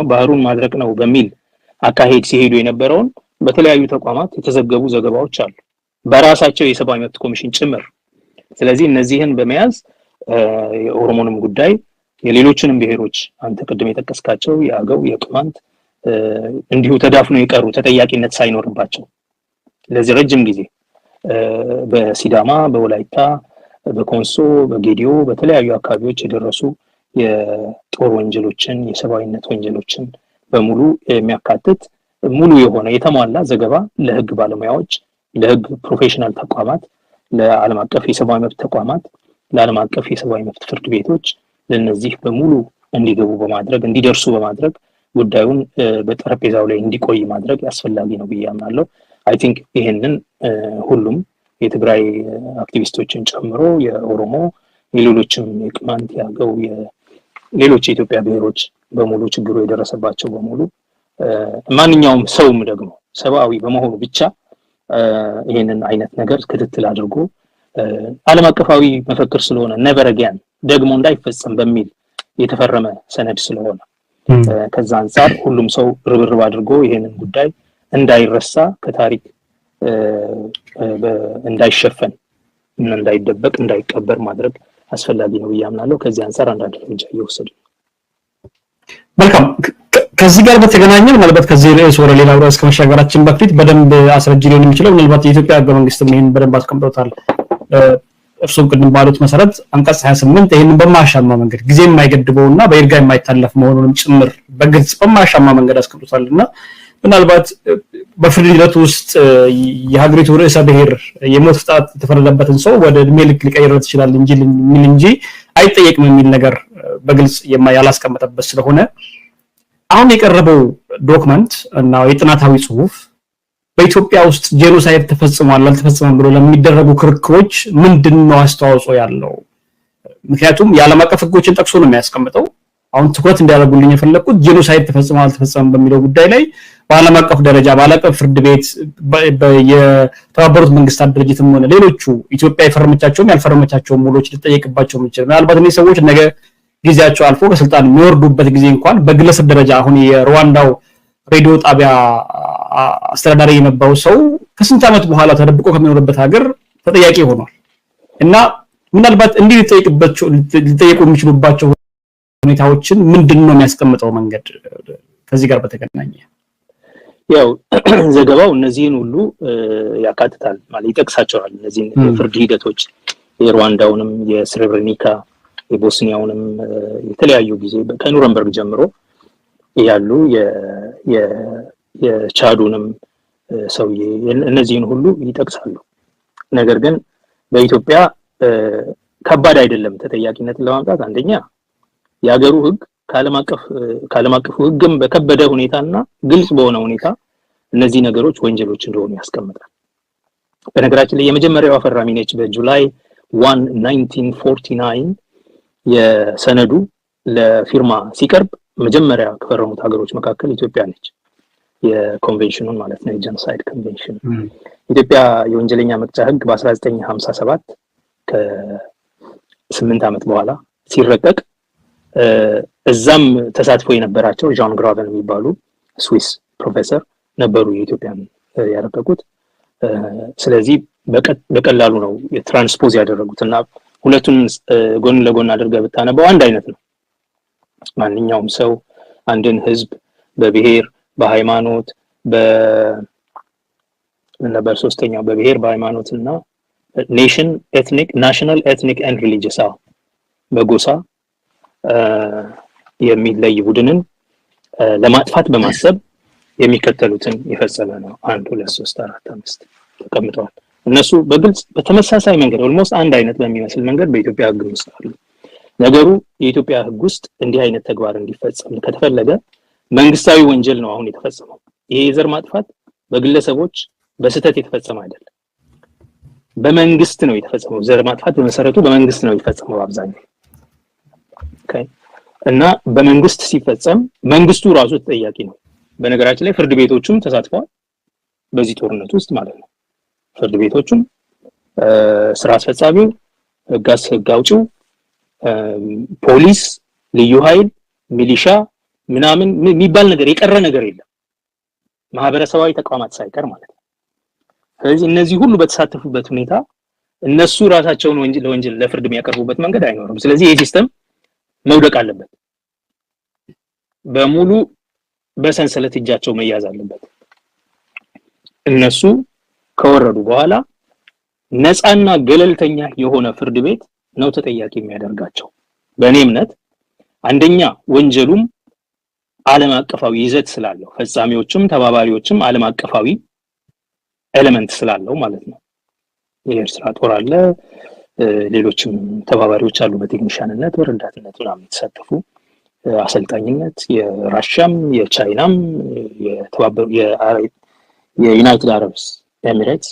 ባህሩን ማድረቅ ነው በሚል አካሄድ ሲሄዱ የነበረውን በተለያዩ ተቋማት የተዘገቡ ዘገባዎች አሉ በራሳቸው የሰብአዊ መብት ኮሚሽን ጭምር። ስለዚህ እነዚህን በመያዝ የኦሮሞንም ጉዳይ የሌሎችንም ብሔሮች አንተ ቅድም የጠቀስካቸው የአገው የቅማንት እንዲሁ ተዳፍኖ የቀሩ ተጠያቂነት ሳይኖርባቸው ለዚህ ረጅም ጊዜ በሲዳማ በወላይታ በኮንሶ በጌዲዮ በተለያዩ አካባቢዎች የደረሱ የጦር ወንጀሎችን የሰብአዊነት ወንጀሎችን በሙሉ የሚያካትት ሙሉ የሆነ የተሟላ ዘገባ ለህግ ባለሙያዎች ለህግ ፕሮፌሽናል ተቋማት ለዓለም አቀፍ የሰብአዊ መብት ተቋማት ለዓለም አቀፍ የሰብአዊ መብት ፍርድ ቤቶች ለነዚህ በሙሉ እንዲገቡ በማድረግ እንዲደርሱ በማድረግ ጉዳዩን በጠረጴዛው ላይ እንዲቆይ ማድረግ ያስፈልጋል ነው ብያምናለሁ። አይ ቲንክ ይሄንን ሁሉም የትግራይ አክቲቪስቶችን ጨምሮ የኦሮሞ የሌሎችም የቅማንት ያገው የሌሎች የኢትዮጵያ ብሔሮች በሙሉ ችግሩ የደረሰባቸው በሙሉ ማንኛውም ሰውም ደግሞ ሰብአዊ በመሆኑ ብቻ ይሄንን አይነት ነገር ክትትል አድርጎ ዓለም አቀፋዊ መፈክር ስለሆነ never again ደግሞ እንዳይፈጸም በሚል የተፈረመ ሰነድ ስለሆነ ከዛ አንፃር ሁሉም ሰው ርብርብ አድርጎ ይሄንን ጉዳይ እንዳይረሳ ከታሪክ እንዳይሸፈን እና እንዳይደበቅ እንዳይቀበር ማድረግ አስፈላጊ ነው ብያምናለሁ። ከዚህ አንፃር አንዳንድ እርምጃ እየወሰድን። መልካም። ከዚህ ጋር በተገናኘ ምናልባት ከዚህ ርዕስ ወደ ሌላ ርዕስ ከመሻገራችን በፊት በደንብ አስረጅ ሊሆን የሚችለው ምናልባት የኢትዮጵያ ህገ መንግስትም ይሄን በደንብ አስቀምጦታል። እርሱም ቅድም ባሉት መሰረት አንቀጽ 28 ይሄንን በማሻማ መንገድ ጊዜ የማይገድበውና በይርጋ የማይታለፍ መሆኑንም ጭምር በግልጽ በማሻማ መንገድ አስቀምጦታልና ምናልባት በፍርድ ሂደት ውስጥ የሀገሪቱ ርዕሰ ብሔር የሞት ቅጣት የተፈረደበትን ሰው ወደ እድሜ ልክ ሊቀይረው ይችላል እንጂ አይጠየቅም የሚል ነገር በግልጽ ያላስቀመጠበት ስለሆነ አሁን የቀረበው ዶክመንት እና የጥናታዊ ጽሁፍ በኢትዮጵያ ውስጥ ጄኖሳይድ ተፈጽሟል አልተፈጸመም ብሎ ለሚደረጉ ክርክሮች ምንድነው አስተዋጽኦ ያለው? ምክንያቱም የዓለም አቀፍ ህጎችን ጠቅሶ ነው የሚያስቀምጠው። አሁን ትኩረት እንዲያደርጉልኝ የፈለኩት ጄኖሳይድ ተፈጽሟል አልተፈጸመም በሚለው ጉዳይ ላይ በዓለም አቀፍ ደረጃ በዓለም አቀፍ ፍርድ ቤት የተባበሩት መንግስታት ድርጅትም ሆነ ሌሎቹ ኢትዮጵያ የፈረመቻቸውም ያልፈረመቻቸውም ሙሎች ሊጠየቅባቸው የሚችል ምናልባት እነዚህ ሰዎች ነገ ጊዜያቸው አልፎ ከስልጣን የሚወርዱበት ጊዜ እንኳን በግለሰብ ደረጃ አሁን የሩዋንዳው ሬዲዮ ጣቢያ አስተዳዳሪ የነበረው ሰው ከስንት ዓመት በኋላ ተደብቆ ከሚኖርበት ሀገር ተጠያቂ ሆኗል እና ምናልባት እንዲህ ሊጠየቁ የሚችሉባቸው ሁኔታዎችን ምንድነው የሚያስቀምጠው መንገድ? ከዚህ ጋር በተገናኘ ያው ዘገባው እነዚህን ሁሉ ያካትታል ማለት ይጠቅሳቸዋል። እነዚህን የፍርድ ሂደቶች የሩዋንዳውንም የስሬብሬኒካ የቦስኒያውንም የተለያዩ ጊዜ ከኑረምበርግ ጀምሮ ያሉ የቻዱንም ሰውዬ እነዚህን ሁሉ ይጠቅሳሉ። ነገር ግን በኢትዮጵያ ከባድ አይደለም ተጠያቂነትን ለማምጣት። አንደኛ የሀገሩ ህግ ከዓለም አቀፉ ህግም በከበደ ሁኔታና ግልጽ በሆነ ሁኔታ እነዚህ ነገሮች ወንጀሎች እንደሆኑ ያስቀምጣል። በነገራችን ላይ የመጀመሪያው ፈራሚ ነች። በጁላይ 1 1949 የሰነዱ ለፊርማ ሲቀርብ መጀመሪያ ከፈረሙት ሀገሮች መካከል ኢትዮጵያ ነች። የኮንቬንሽኑን ማለት ነው የጄኖሳይድ ኮንቬንሽን። ኢትዮጵያ የወንጀለኛ መቅጫ ህግ በ1957 ከ8 ዓመት በኋላ ሲረቀቅ እዛም ተሳትፎ የነበራቸው ዣን ግራቨን የሚባሉ ስዊስ ፕሮፌሰር ነበሩ የኢትዮጵያን ያረቀቁት። ስለዚህ በቀላሉ ነው የትራንስፖዝ ያደረጉትና ሁለቱን ጎን ለጎን አድርገህ ብታነበው አንድ አይነት ነው። ማንኛውም ሰው አንድን ህዝብ በብሔር በሃይማኖት በሶስተኛው በብሔር በሃይማኖትና ኔሽን ኤትኒክ ናሽናል ኤትኒክ ኤንድ ሪሊጂየስ በጎሳ የሚለይ ቡድንን ለማጥፋት በማሰብ የሚከተሉትን የፈጸመ ነው 1 2 3 4 5 ተቀምጠዋል። እነሱ በግልጽ በተመሳሳይ መንገድ ኦልሞስት አንድ አይነት በሚመስል መንገድ በኢትዮጵያ ህግ ውስጥ አሉ። ነገሩ የኢትዮጵያ ህግ ውስጥ እንዲህ አይነት ተግባር እንዲፈጸም ከተፈለገ መንግስታዊ ወንጀል ነው አሁን የተፈጸመው። ይሄ የዘር ማጥፋት በግለሰቦች በስተት የተፈጸመ አይደለም፣ በመንግስት ነው የተፈጸመው። ዘር ማጥፋት በመሰረቱ በመንግስት ነው የተፈጸመው አብዛኛው። እና በመንግስት ሲፈጸም መንግስቱ ራሱ ተጠያቂ ነው። በነገራችን ላይ ፍርድ ቤቶቹም ተሳትፈዋል በዚህ ጦርነት ውስጥ ማለት ነው። ፍርድ ቤቶቹም ስራ አስፈጻሚው፣ ህግ አውጪው፣ ፖሊስ፣ ልዩ ኃይል፣ ሚሊሻ ምናምን የሚባል ነገር የቀረ ነገር የለም። ማህበረሰባዊ ተቋማት ሳይቀር ማለት ነው። ስለዚህ እነዚህ ሁሉ በተሳተፉበት ሁኔታ እነሱ ራሳቸውን ለወንጀል ለፍርድ የሚያቀርቡበት መንገድ አይኖርም። ስለዚህ ይሄ ሲስተም መውደቅ አለበት። በሙሉ በሰንሰለት እጃቸው መያዝ አለበት። እነሱ ከወረዱ በኋላ ነፃና ገለልተኛ የሆነ ፍርድ ቤት ነው ተጠያቂ የሚያደርጋቸው። በእኔ እምነት አንደኛ ወንጀሉም ዓለም አቀፋዊ ይዘት ስላለው ፈጻሚዎችም ተባባሪዎችም ዓለም አቀፋዊ ኤሌመንት ስላለው ማለት ነው። የኤርትራ ጦር አለ፣ ሌሎችም ተባባሪዎች አሉ፣ በቴክኒሻንነት በረዳትነት ምናምን የተሳተፉ አሰልጣኝነት፣ የራሻም የቻይናም የዩናይትድ አረብስ ኤሚሬትስ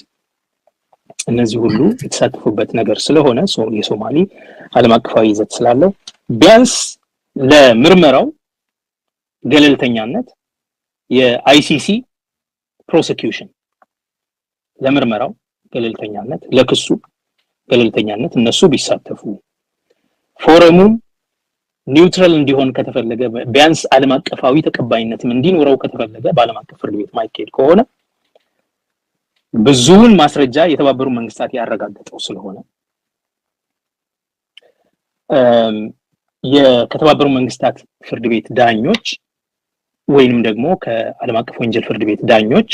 እነዚህ ሁሉ የተሳተፉበት ነገር ስለሆነ የሶማሊ ዓለም አቀፋዊ ይዘት ስላለው ቢያንስ ለምርመራው ገለልተኛነት የአይሲሲ ፕሮሲኪዩሽን ለምርመራው ገለልተኛነት ለክሱ ገለልተኛነት እነሱ ቢሳተፉ ፎረሙም ኒውትራል እንዲሆን ከተፈለገ ቢያንስ ዓለም አቀፋዊ ተቀባይነትም እንዲኖረው ከተፈለገ በዓለም አቀፍ ፍርድ ቤት ማይኬድ ከሆነ ብዙውን ማስረጃ የተባበሩት መንግስታት ያረጋገጠው ስለሆነ ከተባበሩት መንግስታት ፍርድ ቤት ዳኞች ወይንም ደግሞ ከዓለም አቀፍ ወንጀል ፍርድ ቤት ዳኞች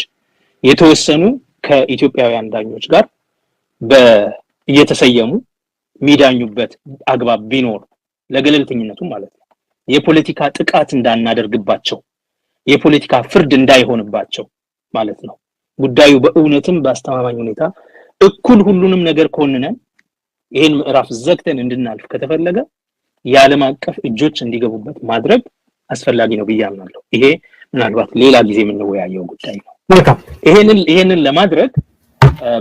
የተወሰኑ ከኢትዮጵያውያን ዳኞች ጋር እየተሰየሙ ሚዳኙበት አግባብ ቢኖር ለገለልተኝነቱ ማለት ነው የፖለቲካ ጥቃት እንዳናደርግባቸው የፖለቲካ ፍርድ እንዳይሆንባቸው ማለት ነው። ጉዳዩ በእውነትም በአስተማማኝ ሁኔታ እኩል ሁሉንም ነገር ኮንነን ይሄን ምዕራፍ ዘግተን እንድናልፍ ከተፈለገ የዓለም አቀፍ እጆች እንዲገቡበት ማድረግ አስፈላጊ ነው ብዬ አምናለሁ። ይሄ ምናልባት ሌላ ጊዜ የምንወያየው ጉዳይ ነው። መልካም። ይሄንን ለማድረግ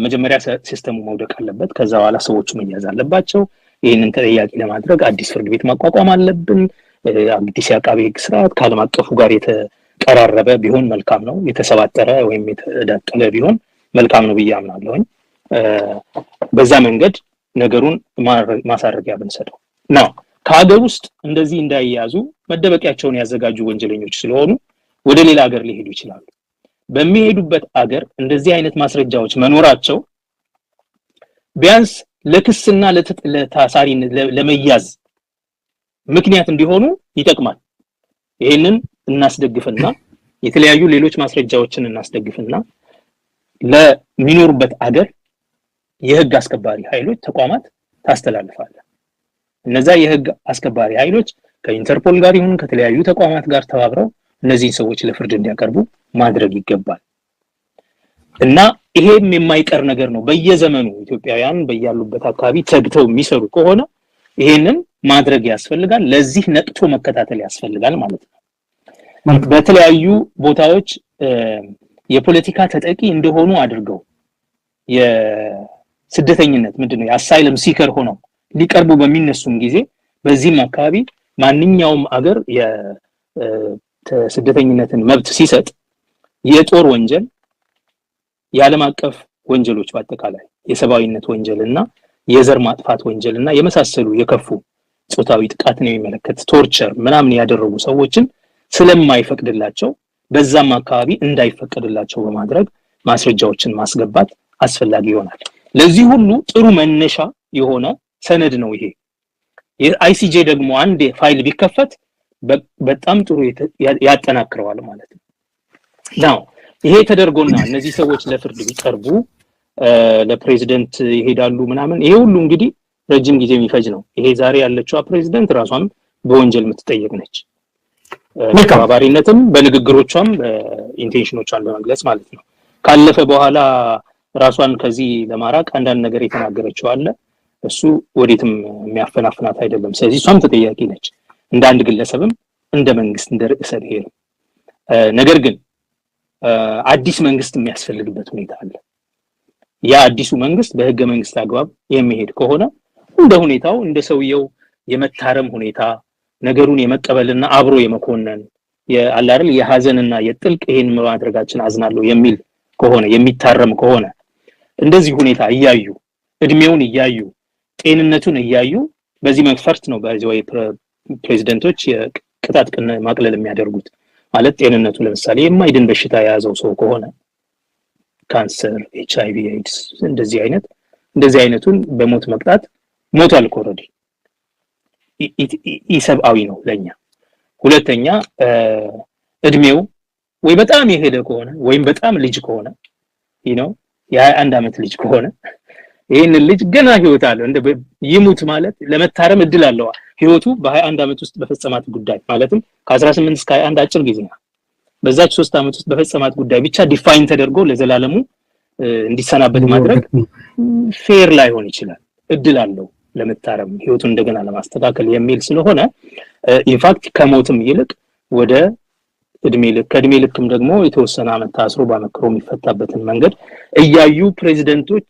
መጀመሪያ ሲስተሙ መውደቅ አለበት። ከዛ በኋላ ሰዎቹ መያዝ አለባቸው። ይሄንን ተጠያቂ ለማድረግ አዲስ ፍርድ ቤት ማቋቋም አለብን። አዲስ የአቃቤ ሕግ ስርዓት ከዓለም አቀፉ ጋር የተቀራረበ ቢሆን መልካም ነው። የተሰባጠረ ወይም የተዳቀለ ቢሆን መልካም ነው ብዬ አምናለሁኝ። በዛ መንገድ ነገሩን ማሳረጊያ ብንሰጠው ነው። ከሀገር ውስጥ እንደዚህ እንዳይያዙ መደበቂያቸውን ያዘጋጁ ወንጀለኞች ስለሆኑ ወደ ሌላ ሀገር ሊሄዱ ይችላሉ። በሚሄዱበት ሀገር እንደዚህ አይነት ማስረጃዎች መኖራቸው ቢያንስ ለክስና ለታሳሪነት ለመያዝ ምክንያት እንዲሆኑ ይጠቅማል። ይሄንን እናስደግፍና የተለያዩ ሌሎች ማስረጃዎችን እናስደግፍና ለሚኖሩበት ሀገር የህግ አስከባሪ ኃይሎች ተቋማት ታስተላልፋለህ። እነዛ የህግ አስከባሪ ኃይሎች ከኢንተርፖል ጋር ይሁን ከተለያዩ ተቋማት ጋር ተባብረው እነዚህን ሰዎች ለፍርድ እንዲያቀርቡ ማድረግ ይገባል። እና ይሄም የማይቀር ነገር ነው። በየዘመኑ ኢትዮጵያውያን በያሉበት አካባቢ ተግተው የሚሰሩ ከሆነ ይሄንን ማድረግ ያስፈልጋል። ለዚህ ነቅቶ መከታተል ያስፈልጋል ማለት ነው። በተለያዩ ቦታዎች የፖለቲካ ተጠቂ እንደሆኑ አድርገው የስደተኝነት ምንድነው የአሳይለም ሲከር ሆነው ሊቀርቡ በሚነሱም ጊዜ በዚህም አካባቢ ማንኛውም አገር የስደተኝነትን መብት ሲሰጥ የጦር ወንጀል የዓለም አቀፍ ወንጀሎች በአጠቃላይ የሰብአዊነት ወንጀልና የዘር ማጥፋት ወንጀልና የመሳሰሉ የከፉ ጾታዊ ጥቃትን የሚመለከት ቶርቸር ምናምን ያደረጉ ሰዎችን ስለማይፈቅድላቸው በዛም አካባቢ እንዳይፈቀድላቸው በማድረግ ማስረጃዎችን ማስገባት አስፈላጊ ይሆናል። ለዚህ ሁሉ ጥሩ መነሻ የሆነ ሰነድ ነው ይሄ። የአይሲጄ ደግሞ አንድ ፋይል ቢከፈት በጣም ጥሩ ያጠናክረዋል ማለት ነው። ናው ይሄ ተደርጎና እነዚህ ሰዎች ለፍርድ ቢቀርቡ ለፕሬዝዳንት ይሄዳሉ ምናምን ይሄ ሁሉ እንግዲህ ረጅም ጊዜ የሚፈጅ ነው። ይሄ ዛሬ ያለችው ፕሬዝዳንት ራሷን በወንጀል የምትጠየቅ ነች። ተባባሪነትም በንግግሮቿም ኢንቴንሽኖቿን በመግለጽ ማለት ነው። ካለፈ በኋላ ራሷን ከዚህ ለማራቅ አንዳንድ ነገር የተናገረችው አለ። እሱ ወዴትም የሚያፈናፍናት አይደለም። ስለዚህ እሷም ተጠያቂ ነች እንደ አንድ ግለሰብም እንደ መንግስት እንደ ርዕሰ ብሔር። ነገር ግን አዲስ መንግስት የሚያስፈልግበት ሁኔታ አለ። ያ አዲሱ መንግስት በህገ መንግስት አግባብ የሚሄድ ከሆነ እንደ ሁኔታው እንደ ሰውየው የመታረም ሁኔታ ነገሩን የመቀበልና አብሮ የመኮነን የአላርል የሐዘንና የጥልቅ ይሄን ማድረጋችን አዝናለሁ የሚል ከሆነ የሚታረም ከሆነ እንደዚህ ሁኔታ እያዩ እድሜውን እያዩ ጤንነቱን እያዩ በዚህ መስፈርት ነው በዚህ ፕሬዝዳንቶች የቅጣት ማቅለል የሚያደርጉት ማለት ጤንነቱ ለምሳሌ የማይድን በሽታ የያዘው ሰው ከሆነ ካንሰር፣ ኤችአይቪ፣ ኤድስ እንደዚህ አይነት እንደዚህ አይነቱን በሞት መቅጣት ሞቷል እኮ ኦልሬዲ ኢሰብአዊ ነው ለኛ። ሁለተኛ እድሜው ወይ በጣም የሄደ ከሆነ ወይም በጣም ልጅ ከሆነ የ21 ዓመት ልጅ ከሆነ ይሄን ልጅ ገና ህይወት አለው እንደ ይሙት ማለት ለመታረም እድል አለው። ህይወቱ በ21 ዓመት ውስጥ በፈጸማት ጉዳይ ማለትም ከ18 እስከ 21 አጭር ጊዜ ነው። በዛች 3 ዓመት ውስጥ በፈጸማት ጉዳይ ብቻ ዲፋይን ተደርጎ ለዘላለሙ እንዲሰናበት ማድረግ ፌር ላይሆን ይችላል። እድል አለው ለመታረም ህይወቱን እንደገና ለማስተካከል የሚል ስለሆነ ኢንፋክት ከሞትም ይልቅ ወደ እድሜ ልክ ከእድሜ ልክም ደግሞ የተወሰነ አመት ታስሮ በመክሮ የሚፈታበትን መንገድ እያዩ ፕሬዝዳንቶች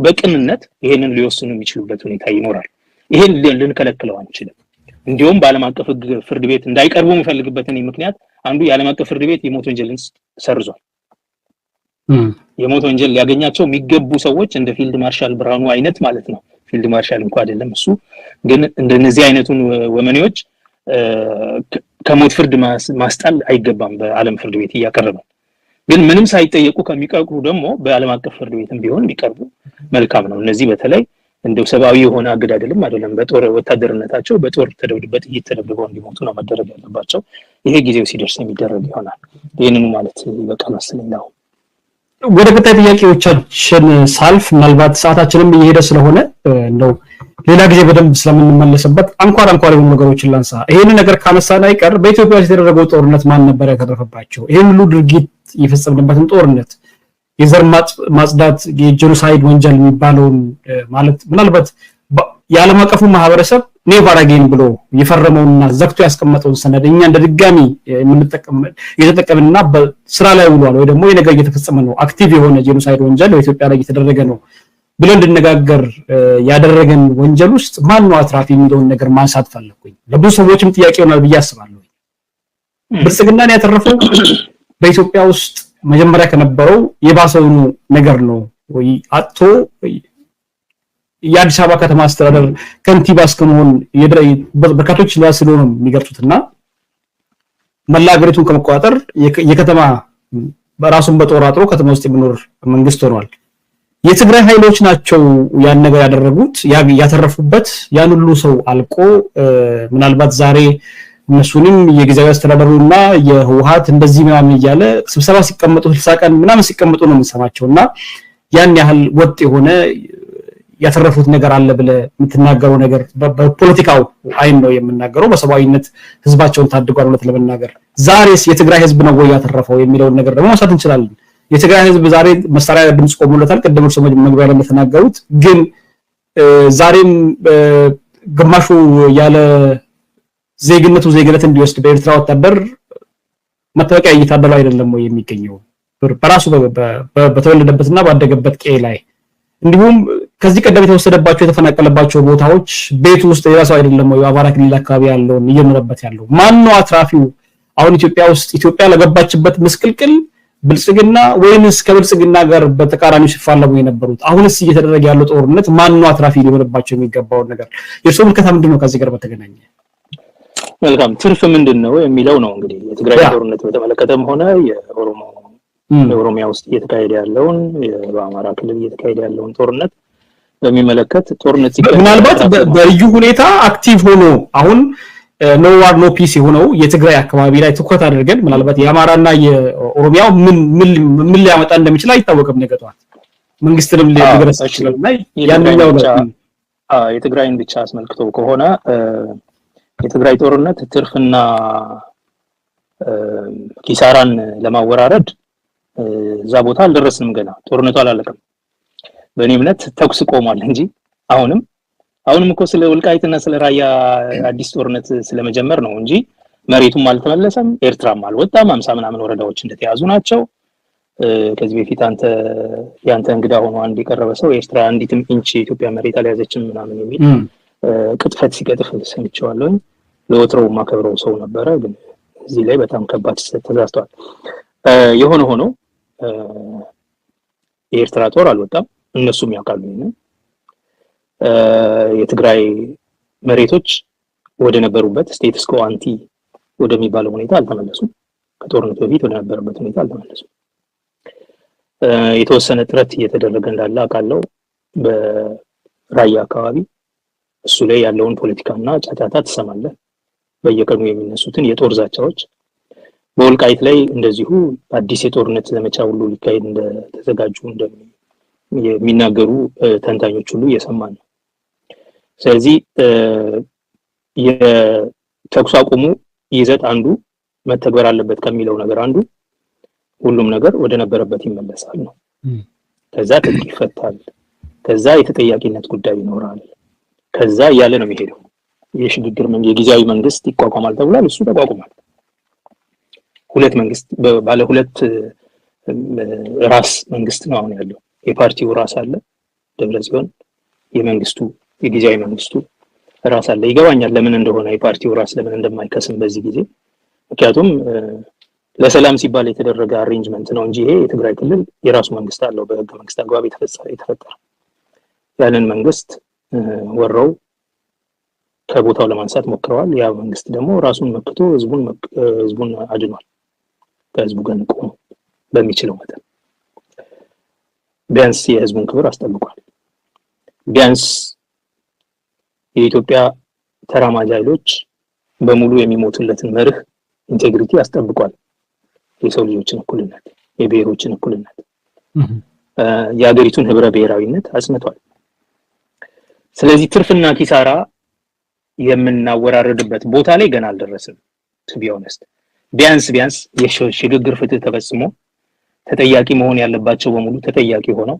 በቅንነት ይሄንን ሊወስኑ የሚችሉበት ሁኔታ ይኖራል። ይሄን ልንከለክለው አንችልም። እንዲሁም በዓለም አቀፍ ፍርድ ቤት እንዳይቀርቡ የሚፈልግበትን ምክንያት አንዱ የዓለም አቀፍ ፍርድ ቤት የሞት ወንጀልን ሰርዟል። የሞት ወንጀል ሊያገኛቸው የሚገቡ ሰዎች እንደ ፊልድ ማርሻል ብርሃኑ አይነት ማለት ነው። ፊልድ ማርሻል እንኳን አይደለም እሱ፣ ግን እንደነዚህ አይነቱን ወመኔዎች ከሞት ፍርድ ማስጣል አይገባም በዓለም ፍርድ ቤት እያቀረበ። ግን ምንም ሳይጠየቁ ከሚቀርቡ ደግሞ በዓለም አቀፍ ፍርድ ቤትም ቢሆን ቢቀርቡ መልካም ነው። እነዚህ በተለይ እንደው ሰብአዊ የሆነ አገዳደልም አይደለም፣ በጦር ወታደርነታቸው በጦር ተደብድበው እንዲሞቱ ነው መደረግ ያለባቸው። ይሄ ጊዜው ሲደርስ የሚደረግ ይሆናል። ይሄንኑ ማለት ይበቃል መሰለኝ ነው። ወደ ቀጣይ ጥያቄዎቻችን ሳልፍ ምናልባት ሰዓታችንም እየሄደ ስለሆነ እንደው ሌላ ጊዜ በደንብ ስለምንመለስበት አንኳር የሆኑ ነገሮችን ላንሳ። ይሄን ነገር ካነሳን አይቀር በኢትዮጵያ ውስጥ የተደረገው ጦርነት ማን ነበር ያተረፈባቸው? ይሄን ሁሉ ድርጊት የፈጸምንበትን ጦርነት የዘር ማጽዳት የጄኖሳይድ ወንጀል የሚባለውን ማለት ምናልባት የዓለም አቀፉ ማህበረሰብ ኔቨር አጌን ብሎ የፈረመውና ዘግቶ ያስቀመጠውን ሰነድ እኛ እንደ ድጋሚ የተጠቀምንና በስራ ላይ ውሏል ወይ ደግሞ የነገር እየተፈጸመ ነው አክቲቭ የሆነ ጄኖሳይድ ወንጀል በኢትዮጵያ ላይ እየተደረገ ነው ብለን እንድነጋገር ያደረገን ወንጀል ውስጥ ማን ነው አትራፊ የሚለውን ነገር ማንሳት ፈለኩኝ። ለብዙ ሰዎችም ጥያቄ ሆናል ብዬ አስባለሁ። ብልጽግናን ያተረፈው በኢትዮጵያ ውስጥ መጀመሪያ ከነበረው የባሰው ነገር ነው ወይ አጥቶ የአዲስ አበባ ከተማ አስተዳደር ከንቲባ እስከመሆን በርካቶች ሊያስሉ ነው የሚገልጹትና መላ ሀገሪቱን ከመቆጣጠር የከተማ በራሱን በጦር አጥሮ ከተማ ውስጥ የሚኖር መንግስት ሆኗል። የትግራይ ኃይሎች ናቸው ያን ነገር ያደረጉት ያተረፉበት። ያን ሁሉ ሰው አልቆ ምናልባት ዛሬ እነሱንም የጊዜያዊ አስተዳደሩና የህወሓት እንደዚህ ምናምን እያለ ስብሰባ ሲቀመጡ 60 ቀን ምናምን ሲቀመጡ ነው የምንሰማቸውና ያን ያህል ወጥ የሆነ ያተረፉት ነገር አለ ብለ የምትናገረው ነገር በፖለቲካው አይን ነው የምናገረው። በሰባዊነት ህዝባቸውን ታድጓል ማለት ለመናገር ዛሬስ የትግራይ ህዝብ ነው ወይ ያተረፈው የሚለውን ነገር ደግሞ ማንሳት እንችላለን። የትግራይ ህዝብ ዛሬ መሳሪያ ድምጽ ቆሞለታል። ቀደም ሰው መግቢያ ላይ ተናገሩት። ግን ዛሬም ግማሹ ያለ ዜግነት እንዲወስድ በኤርትራ ወታደር መታወቂያ እየታደለ አይደለም ወይ የሚገኘው በራሱ በተወለደበትና ባደገበት ቀይ ላይ እንዲሁም ከዚህ ቀደም የተወሰደባቸው የተፈናቀለባቸው ቦታዎች ቤት ውስጥ የራሳው አይደለም ወይ አማራ ክልል አካባቢ ያለው እየኖረበት ያለው ማን ነው አትራፊው? አሁን ኢትዮጵያ ውስጥ ኢትዮጵያ ለገባችበት ምስቅልቅል ብልጽግና ወይንስ ከብልጽግና ጋር በተቃራኒው ሲፋለሙ የነበሩት? አሁንስ እየተደረገ ያለው ጦርነት ማን ነው አትራፊ ሊሆንባቸው የሚገባው ነገር? የእርሶ ምልከታ ምንድነው ከዚህ ጋር በተገናኘ? መልካም ትርፍ ምንድነው የሚለው ነው እንግዲህ የትግራይ ጦርነት በተመለከተም ሆነ የኦሮሚያ ውስጥ እየተካሄደ ያለውን በአማራ ክልል እየተካሄደ ያለውን ጦርነት በሚመለከት ጦርነት ሲቀጥል ምናልባት በልዩ ሁኔታ አክቲቭ ሆኖ አሁን ኖ ዋር ኖ ፒስ የሆነው የትግራይ አካባቢ ላይ ትኩረት አድርገን ምናልባት የአማራና የኦሮሚያው ምን ሊያመጣ እንደሚችል አይታወቅም። ነገቷል መንግስትንም ሊገረስ ይችላልና ያንኛው የትግራይን ብቻ አስመልክቶ ከሆነ የትግራይ ጦርነት ትርፍና ኪሳራን ለማወራረድ እዛ ቦታ አልደረስንም። ገና ጦርነቱ አላለቀም። በእኔ እምነት ተኩስ ቆሟል እንጂ አሁንም እኮ ስለ ወልቃይትና ስለ ራያ አዲስ ጦርነት ስለመጀመር ነው እንጂ መሬቱም አልተመለሰም፣ ኤርትራም አልወጣም። 50 ምናምን ወረዳዎች እንደተያዙ ናቸው። ከዚህ በፊት ያንተ እንግዳ ሆኖ አንድ የቀረበ ሰው ኤርትራ አንዲትም ኢንች የኢትዮጵያ መሬት አልያዘችም ምናምን የሚል ቅጥፈት ሲቀጥፍ ሰምቼዋለሁ። ለወትሮው ማከብረው ሰው ነበረ፣ ግን እዚህ ላይ በጣም ከባድ ተዛዝቷል። የሆነ ሆኖ የኤርትራ ጦር አልወጣም፣ እነሱም ያውቃሉ። የትግራይ መሬቶች ወደ ነበሩበት ስቴትስ ኮ አንቲ ወደሚባለው ሁኔታ አልተመለሱም። ከጦርነቱ በፊት ወደ ነበረበት ሁኔታ አልተመለሱም። የተወሰነ ጥረት እየተደረገ እንዳለ አውቃለሁ በራያ አካባቢ እሱ ላይ ያለውን ፖለቲካና ጫጫታ ትሰማለህ በየቀኑ የሚነሱትን የጦር ዛቻዎች በወልቃይት ላይ እንደዚሁ አዲስ የጦርነት ዘመቻ ሁሉ ሊካሄድ እንደተዘጋጁ የሚናገሩ ተንታኞች ሁሉ እየሰማን ነው ስለዚህ የተኩስ አቁሙ ይዘት አንዱ መተግበር አለበት ከሚለው ነገር አንዱ ሁሉም ነገር ወደ ነበረበት ይመለሳል ነው ከዛ ትጥቅ ይፈታል ከዛ የተጠያቂነት ጉዳይ ይኖራል ከዛ ያለ ነው የሚሄደው የሽግግር የጊዜያዊ መንግስት ይቋቋማል ተብሏል እሱ ተቋቁሟል ሁለት መንግስት ባለ ሁለት ራስ መንግስት ነው አሁን ያለው የፓርቲው ራስ አለ ደብረጽዮን የመንግስቱ የጊዜያዊ መንግስቱ ራስ አለ ይገባኛል ለምን እንደሆነ የፓርቲው ራስ ለምን እንደማይከስም በዚህ ጊዜ ምክንያቱም ለሰላም ሲባል የተደረገ አሬንጅመንት ነው እንጂ ይሄ የትግራይ ክልል የራሱ መንግስት አለው በህገ መንግስት አግባብ የተፈጠረ ያንን መንግስት ወረው ከቦታው ለማንሳት ሞክረዋል ያ መንግስት ደግሞ ራሱን መክቶ ህዝቡን አድኗል ከህዝቡ ጋር ቆሞ በሚችለው መጠን ቢያንስ የህዝቡን ክብር አስጠብቋል ቢያንስ የኢትዮጵያ ተራማጅ ኃይሎች በሙሉ የሚሞቱለትን መርህ ኢንቴግሪቲ አስጠብቋል የሰው ልጆችን እኩልነት የብሔሮችን እኩልነት የሀገሪቱን ህብረ ብሔራዊነት አጽንቷል ስለዚህ ትርፍና ኪሳራ የምናወራረድበት ቦታ ላይ ገና አልደረስንም to be honest ቢያንስ የሽግግር ፍትህ ተፈጽሞ ተጠያቂ መሆን ያለባቸው በሙሉ ተጠያቂ ሆነው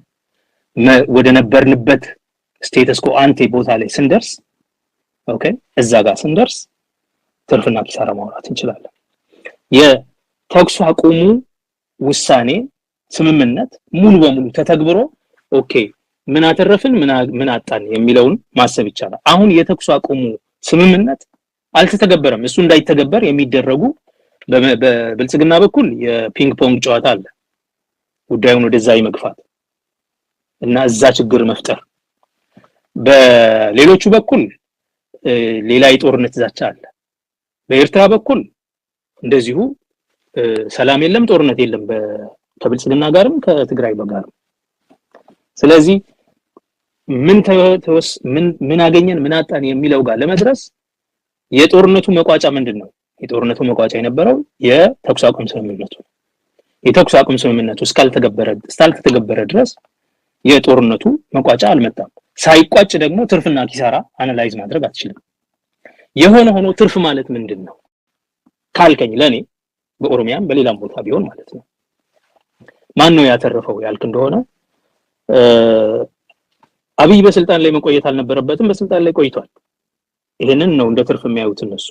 ወደ ነበርንበት ስቴተስ ኮ አንቴ ቦታ ላይ ስንደርስ ኦኬ እዛ ጋር ስንደርስ ትርፍና ኪሳራ ማውራት እንችላለን የተኩስ አቁሙ ውሳኔ ስምምነት ሙሉ በሙሉ ተተግብሮ ኦኬ ምን አተረፍን ምን አጣን የሚለውን ማሰብ ይቻላል አሁን የተኩስ አቁሙ ስምምነት አልተተገበረም እሱ እንዳይተገበር የሚደረጉ በብልጽግና በኩል የፒንግ ፖንግ ጨዋታ አለ ጉዳዩን ወደዛ ይመግፋት እና እዛ ችግር መፍጠር በሌሎቹ በኩል ሌላ የጦርነት ዛቻ አለ በኤርትራ በኩል እንደዚሁ ሰላም የለም ጦርነት የለም ከብልጽግና ጋርም ከትግራይ ጋርም ስለዚህ ምን አገኘን ምን አጣን የሚለው ጋር ለመድረስ የጦርነቱ መቋጫ ምንድነው የጦርነቱ መቋጫ የነበረው የተኩስ አቁም ስምምነቱ የተኩስ አቁም ስምምነቱ እስካልተገበረ ድረስ የጦርነቱ መቋጫ አልመጣም ሳይቋጭ ደግሞ ትርፍና ኪሳራ አናላይዝ ማድረግ አትችልም የሆነ ሆኖ ትርፍ ማለት ምንድነው ካልከኝ ለኔ በኦሮሚያም በሌላም ቦታ ቢሆን ማለት ነው ማን ነው ያተረፈው ያልክ እንደሆነ አብይ በስልጣን ላይ መቆየት አልነበረበትም በስልጣን ላይ ቆይቷል ይሄንን ነው እንደ ትርፍ የሚያዩት እነሱ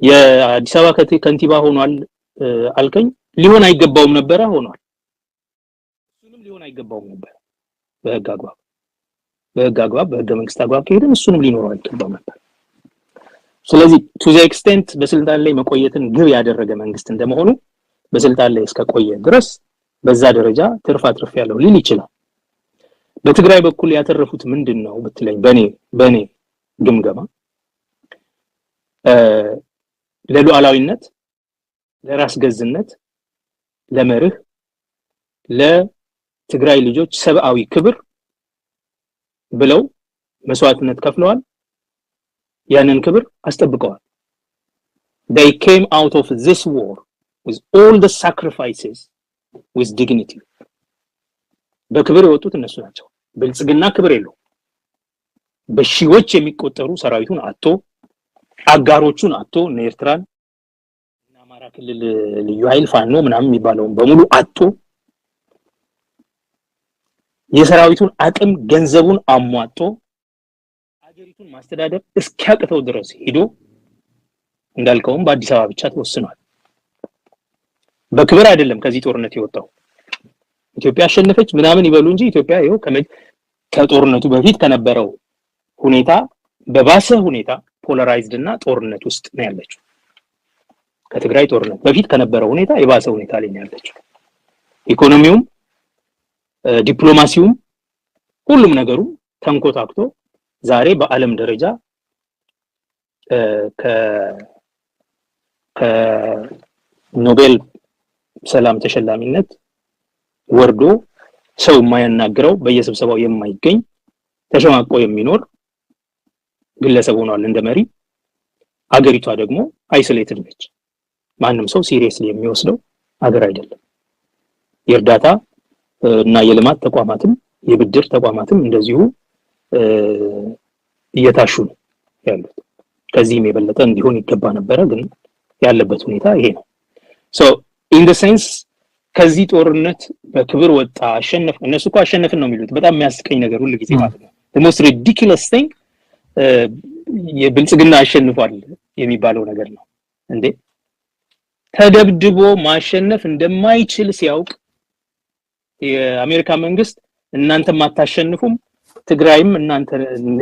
የአዲስ አበባ ከንቲባ ሆኗል አልከኝ ሊሆን አይገባውም ነበር ሆኗል እሱንም ሊሆን አይገባውም ነበር በህግ አግባብ በህገ መንግስት አግባብ ከሄደን እሱንም ሊኖረው አይገባውም ነበር ስለዚህ to the extent በስልጣን ላይ መቆየትን ግብ ያደረገ መንግስት እንደመሆኑ በስልጣን ላይ እስከቆየ ድረስ በዛ ደረጃ ትርፍ ያለው ሊል ይችላል በትግራይ በኩል ያተረፉት ምንድነው ብትለኝ በኔ ግምገማ ለሉዓላዊነት ለራስ ገዝነት ለመርህ ለትግራይ ልጆች ሰብአዊ ክብር ብለው መስዋዕትነት ከፍለዋል ያንን ክብር አስጠብቀዋል they came out of this war with all the sacrifices with dignity በክብር የወጡት እነሱ ናቸው ብልጽግና ክብር የለው በሺዎች የሚቆጠሩ ሰራዊቱን አጥቶ አጋሮቹን አጥቶ ኤርትራን እና አማራ ክልል ልዩ ኃይል ፋኖ ምናምን የሚባለው በሙሉ አጥቶ የሰራዊቱን አቅም ገንዘቡን አሟጦ ሀገሪቱን ማስተዳደር እስኪያቅተው ድረስ ሄዶ እንዳልከውም በአዲስ አበባ ብቻ ተወስኗል በክብር አይደለም ከዚህ ጦርነት የወጣው ኢትዮጵያ አሸነፈች ምናምን ይበሉ እንጂ ኢትዮጵያ ይኸው ከጦርነቱ በፊት ከነበረው ሁኔታ በባሰ ሁኔታ ፖላራይዝድ እና ጦርነት ውስጥ ነው ያለችው ከትግራይ ጦርነት በፊት ከነበረው ሁኔታ የባሰ ሁኔታ ላይ ነው ያለችው ኢኮኖሚውም ዲፕሎማሲውም ሁሉም ነገሩ ተንኮታክቶ ዛሬ በአለም ደረጃ ከኖቤል ሰላም ተሸላሚነት ወርዶ ሰው የማያናግረው በየስብሰባው የማይገኝ ተሸማቆ የሚኖር ግለሰብ ሆኗል እንደ መሪ። አገሪቷ ደግሞ አይሶሌትድ ነች። ማንም ሰው ሲሪየስሊ የሚወስደው አገር አይደለም። የእርዳታ እና የልማት ተቋማትም የብድር ተቋማትም እንደዚሁ እየታሹ ነው ያሉት። ከዚህም የበለጠ እንዲሆን ይገባ ነበረ፣ ግን ያለበት ሁኔታ ይሄ ነው። ሶ ኢን ዘ ሴንስ ከዚህ ጦርነት በክብር ወጣ አሸነፈ። እነሱ እኮ አሸነፍን ነው የሚሉት። በጣም የሚያስቀኝ ነገር ሁሉ ጊዜ ማለት ነው the most ridiculous thing የብልጽግና አሸንፏል የሚባለው ነገር ነው እንዴ። ተደብድቦ ማሸነፍ እንደማይችል ሲያውቅ የአሜሪካ መንግስት እናንተም አታሸንፉም፣ ትግራይም እናንተ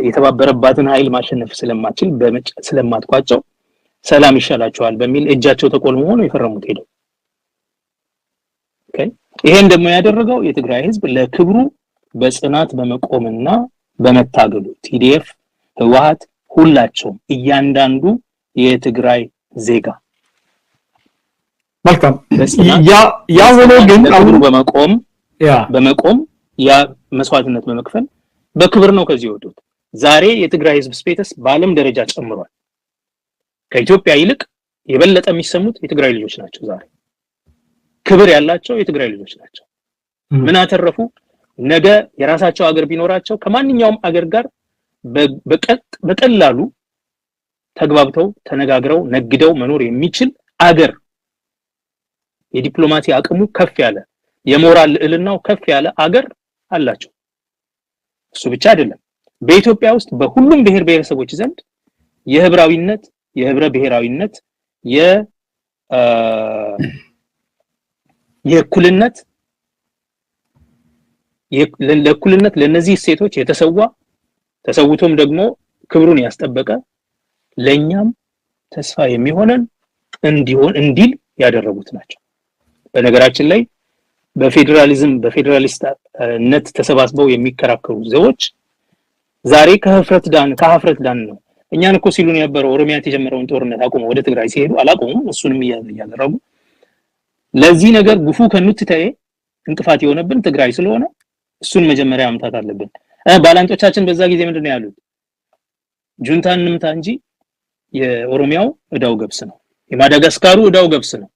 የተባበረባትን ኃይል ማሸነፍ ስለማትችል ስለማትቋጨው ሰላም ይሻላችኋል በሚል እጃቸው ተቆልሞ ነው የፈረሙት ሄደው። ኦኬ ይሄን ደግሞ ያደረገው የትግራይ ህዝብ ለክብሩ በጽናት በመቆምና በመታገሉ ቲዲኤፍ፣ ህወሓት፣ ሁላቸውም እያንዳንዱ የትግራይ ዜጋ መልካም ያ ሆኖ ግን አሁን በመቆም ያ መስዋዕትነት በመክፈል በክብር ነው ከዚህ ወጡት። ዛሬ የትግራይ ህዝብ ስቴተስ በዓለም ደረጃ ጨምሯል። ከኢትዮጵያ ይልቅ የበለጠ የሚሰሙት የትግራይ ልጆች ናቸው። ዛሬ ክብር ያላቸው የትግራይ ልጆች ናቸው። ምን አተረፉ? ነገ የራሳቸው ሀገር ቢኖራቸው ከማንኛውም ሀገር ጋር በቀላሉ ተግባብተው ተነጋግረው ነግደው መኖር የሚችል ሀገር፣ የዲፕሎማሲ አቅሙ ከፍ ያለ የሞራል ልዕልናው ከፍ ያለ ሀገር አላቸው። እሱ ብቻ አይደለም፣ በኢትዮጵያ ውስጥ በሁሉም ብሔር ብሔረሰቦች ዘንድ የህብራዊነት የህብረ ብሔራዊነት የእኩልነት ለእኩልነት ለነዚህ ሴቶች ተሰውቶም ደግሞ ክብሩን ያስጠበቀ ለኛም ተስፋ የሚሆነን እንዲል ያደረጉት ናቸው። በነገራችን ላይ በፌዴራሊስትነት ተሰባስበው የሚከራከሩ ዘዎች ዛሬ ከህፍረት ዳን ነው። እኛን እኮ ሲሉን የነበረው ኦሮሚያ የተጀመረውን ጦርነት አቆመው ወደ ትግራይ ሲሄዱ አላቆሙም። እሱንም እያደረጉ ለዚህ ነገር ጉፉ ከኑትታዬ እንቅፋት የሆነብን ትግራይ ስለሆነ እሱን መጀመሪያ አምጣት አለብን። ባላንጦቻችን በዛ ጊዜ ምንድነው ያሉት? ጁንታን እንምታ እንጂ የኦሮሚያው እዳው ገብስ ነው፣ የማዳጋስካሩ እዳው ገብስ ነው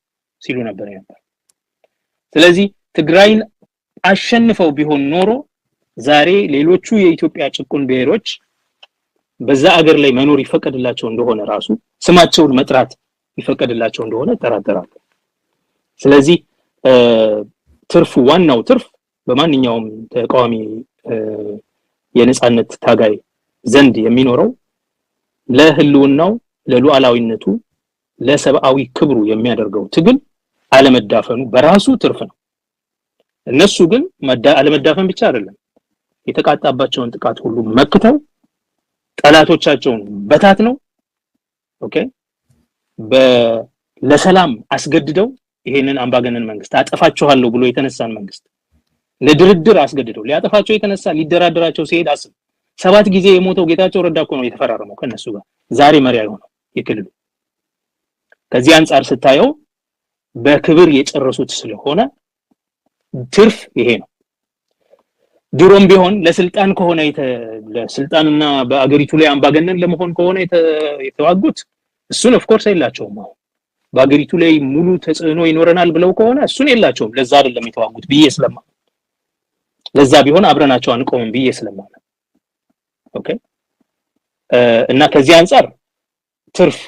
ሲሉ ነበር ያለው። ስለዚህ ትግራይን አሸንፈው ቢሆን ኖሮ ዛሬ ሌሎቹ የኢትዮጵያ ጭቁን ብሔሮች በዛ አገር ላይ መኖር ይፈቀድላቸው እንደሆነ ራሱ ስማቸውን መጥራት ይፈቀድላቸው እንደሆነ ተራተራለሁ። ስለዚህ ዋናው ትርፍ በማንኛውም ተቃዋሚ የነጻነት ታጋይ ዘንድ የሚኖረው ለህልውናው፣ ለሉዓላዊነቱ፣ ለሰብአዊ ክብሩ የሚያደርገው ትግል አለመዳፈኑ በራሱ ትርፍ ነው። እነሱ ግን አለመዳፈን ብቻ አይደለም፣ የተቃጣባቸውን ጥቃት ሁሉ መክተው ጠላቶቻቸውን በታት ነው ለሰላም አስገድደው ይሄንን አምባገነን መንግስት አጠፋቸዋለሁ ብሎ የተነሳን መንግስት ለድርድር አስገድደው ሊያጠፋቸው የተነሳ ሊደራደራቸው ሲሄድ 7 ጊዜ የሞተው ጌታቸው ረዳ እኮ ነው የተፈራረመው ከነሱ ጋር ዛሬ መሪ አይሆነው የክልሉ። ከዚህ አንፃር ስታየው በክብር የጨረሱት ስለሆነ ትርፍ ይሄ ነው። ድሮም ቢሆን ለስልጣን ከሆነ ለስልጣንና በአገሪቱ ላይ አምባገነን ለመሆን ከሆነ የተዋጉት እሱን ኦፍ ኮርስ አይላቸውም። በአገሪቱ ላይ ሙሉ ተጽዕኖ ይኖረናል ብለው ከሆነ እሱን የላቸውም። ለዛ አይደለም የተዋጉት ብዬ ስለማምን፣ ለዛ ቢሆን አብረናቸው አንቆምም ብዬ ስለማምን እና ከዚህ አንፃር ትርፍ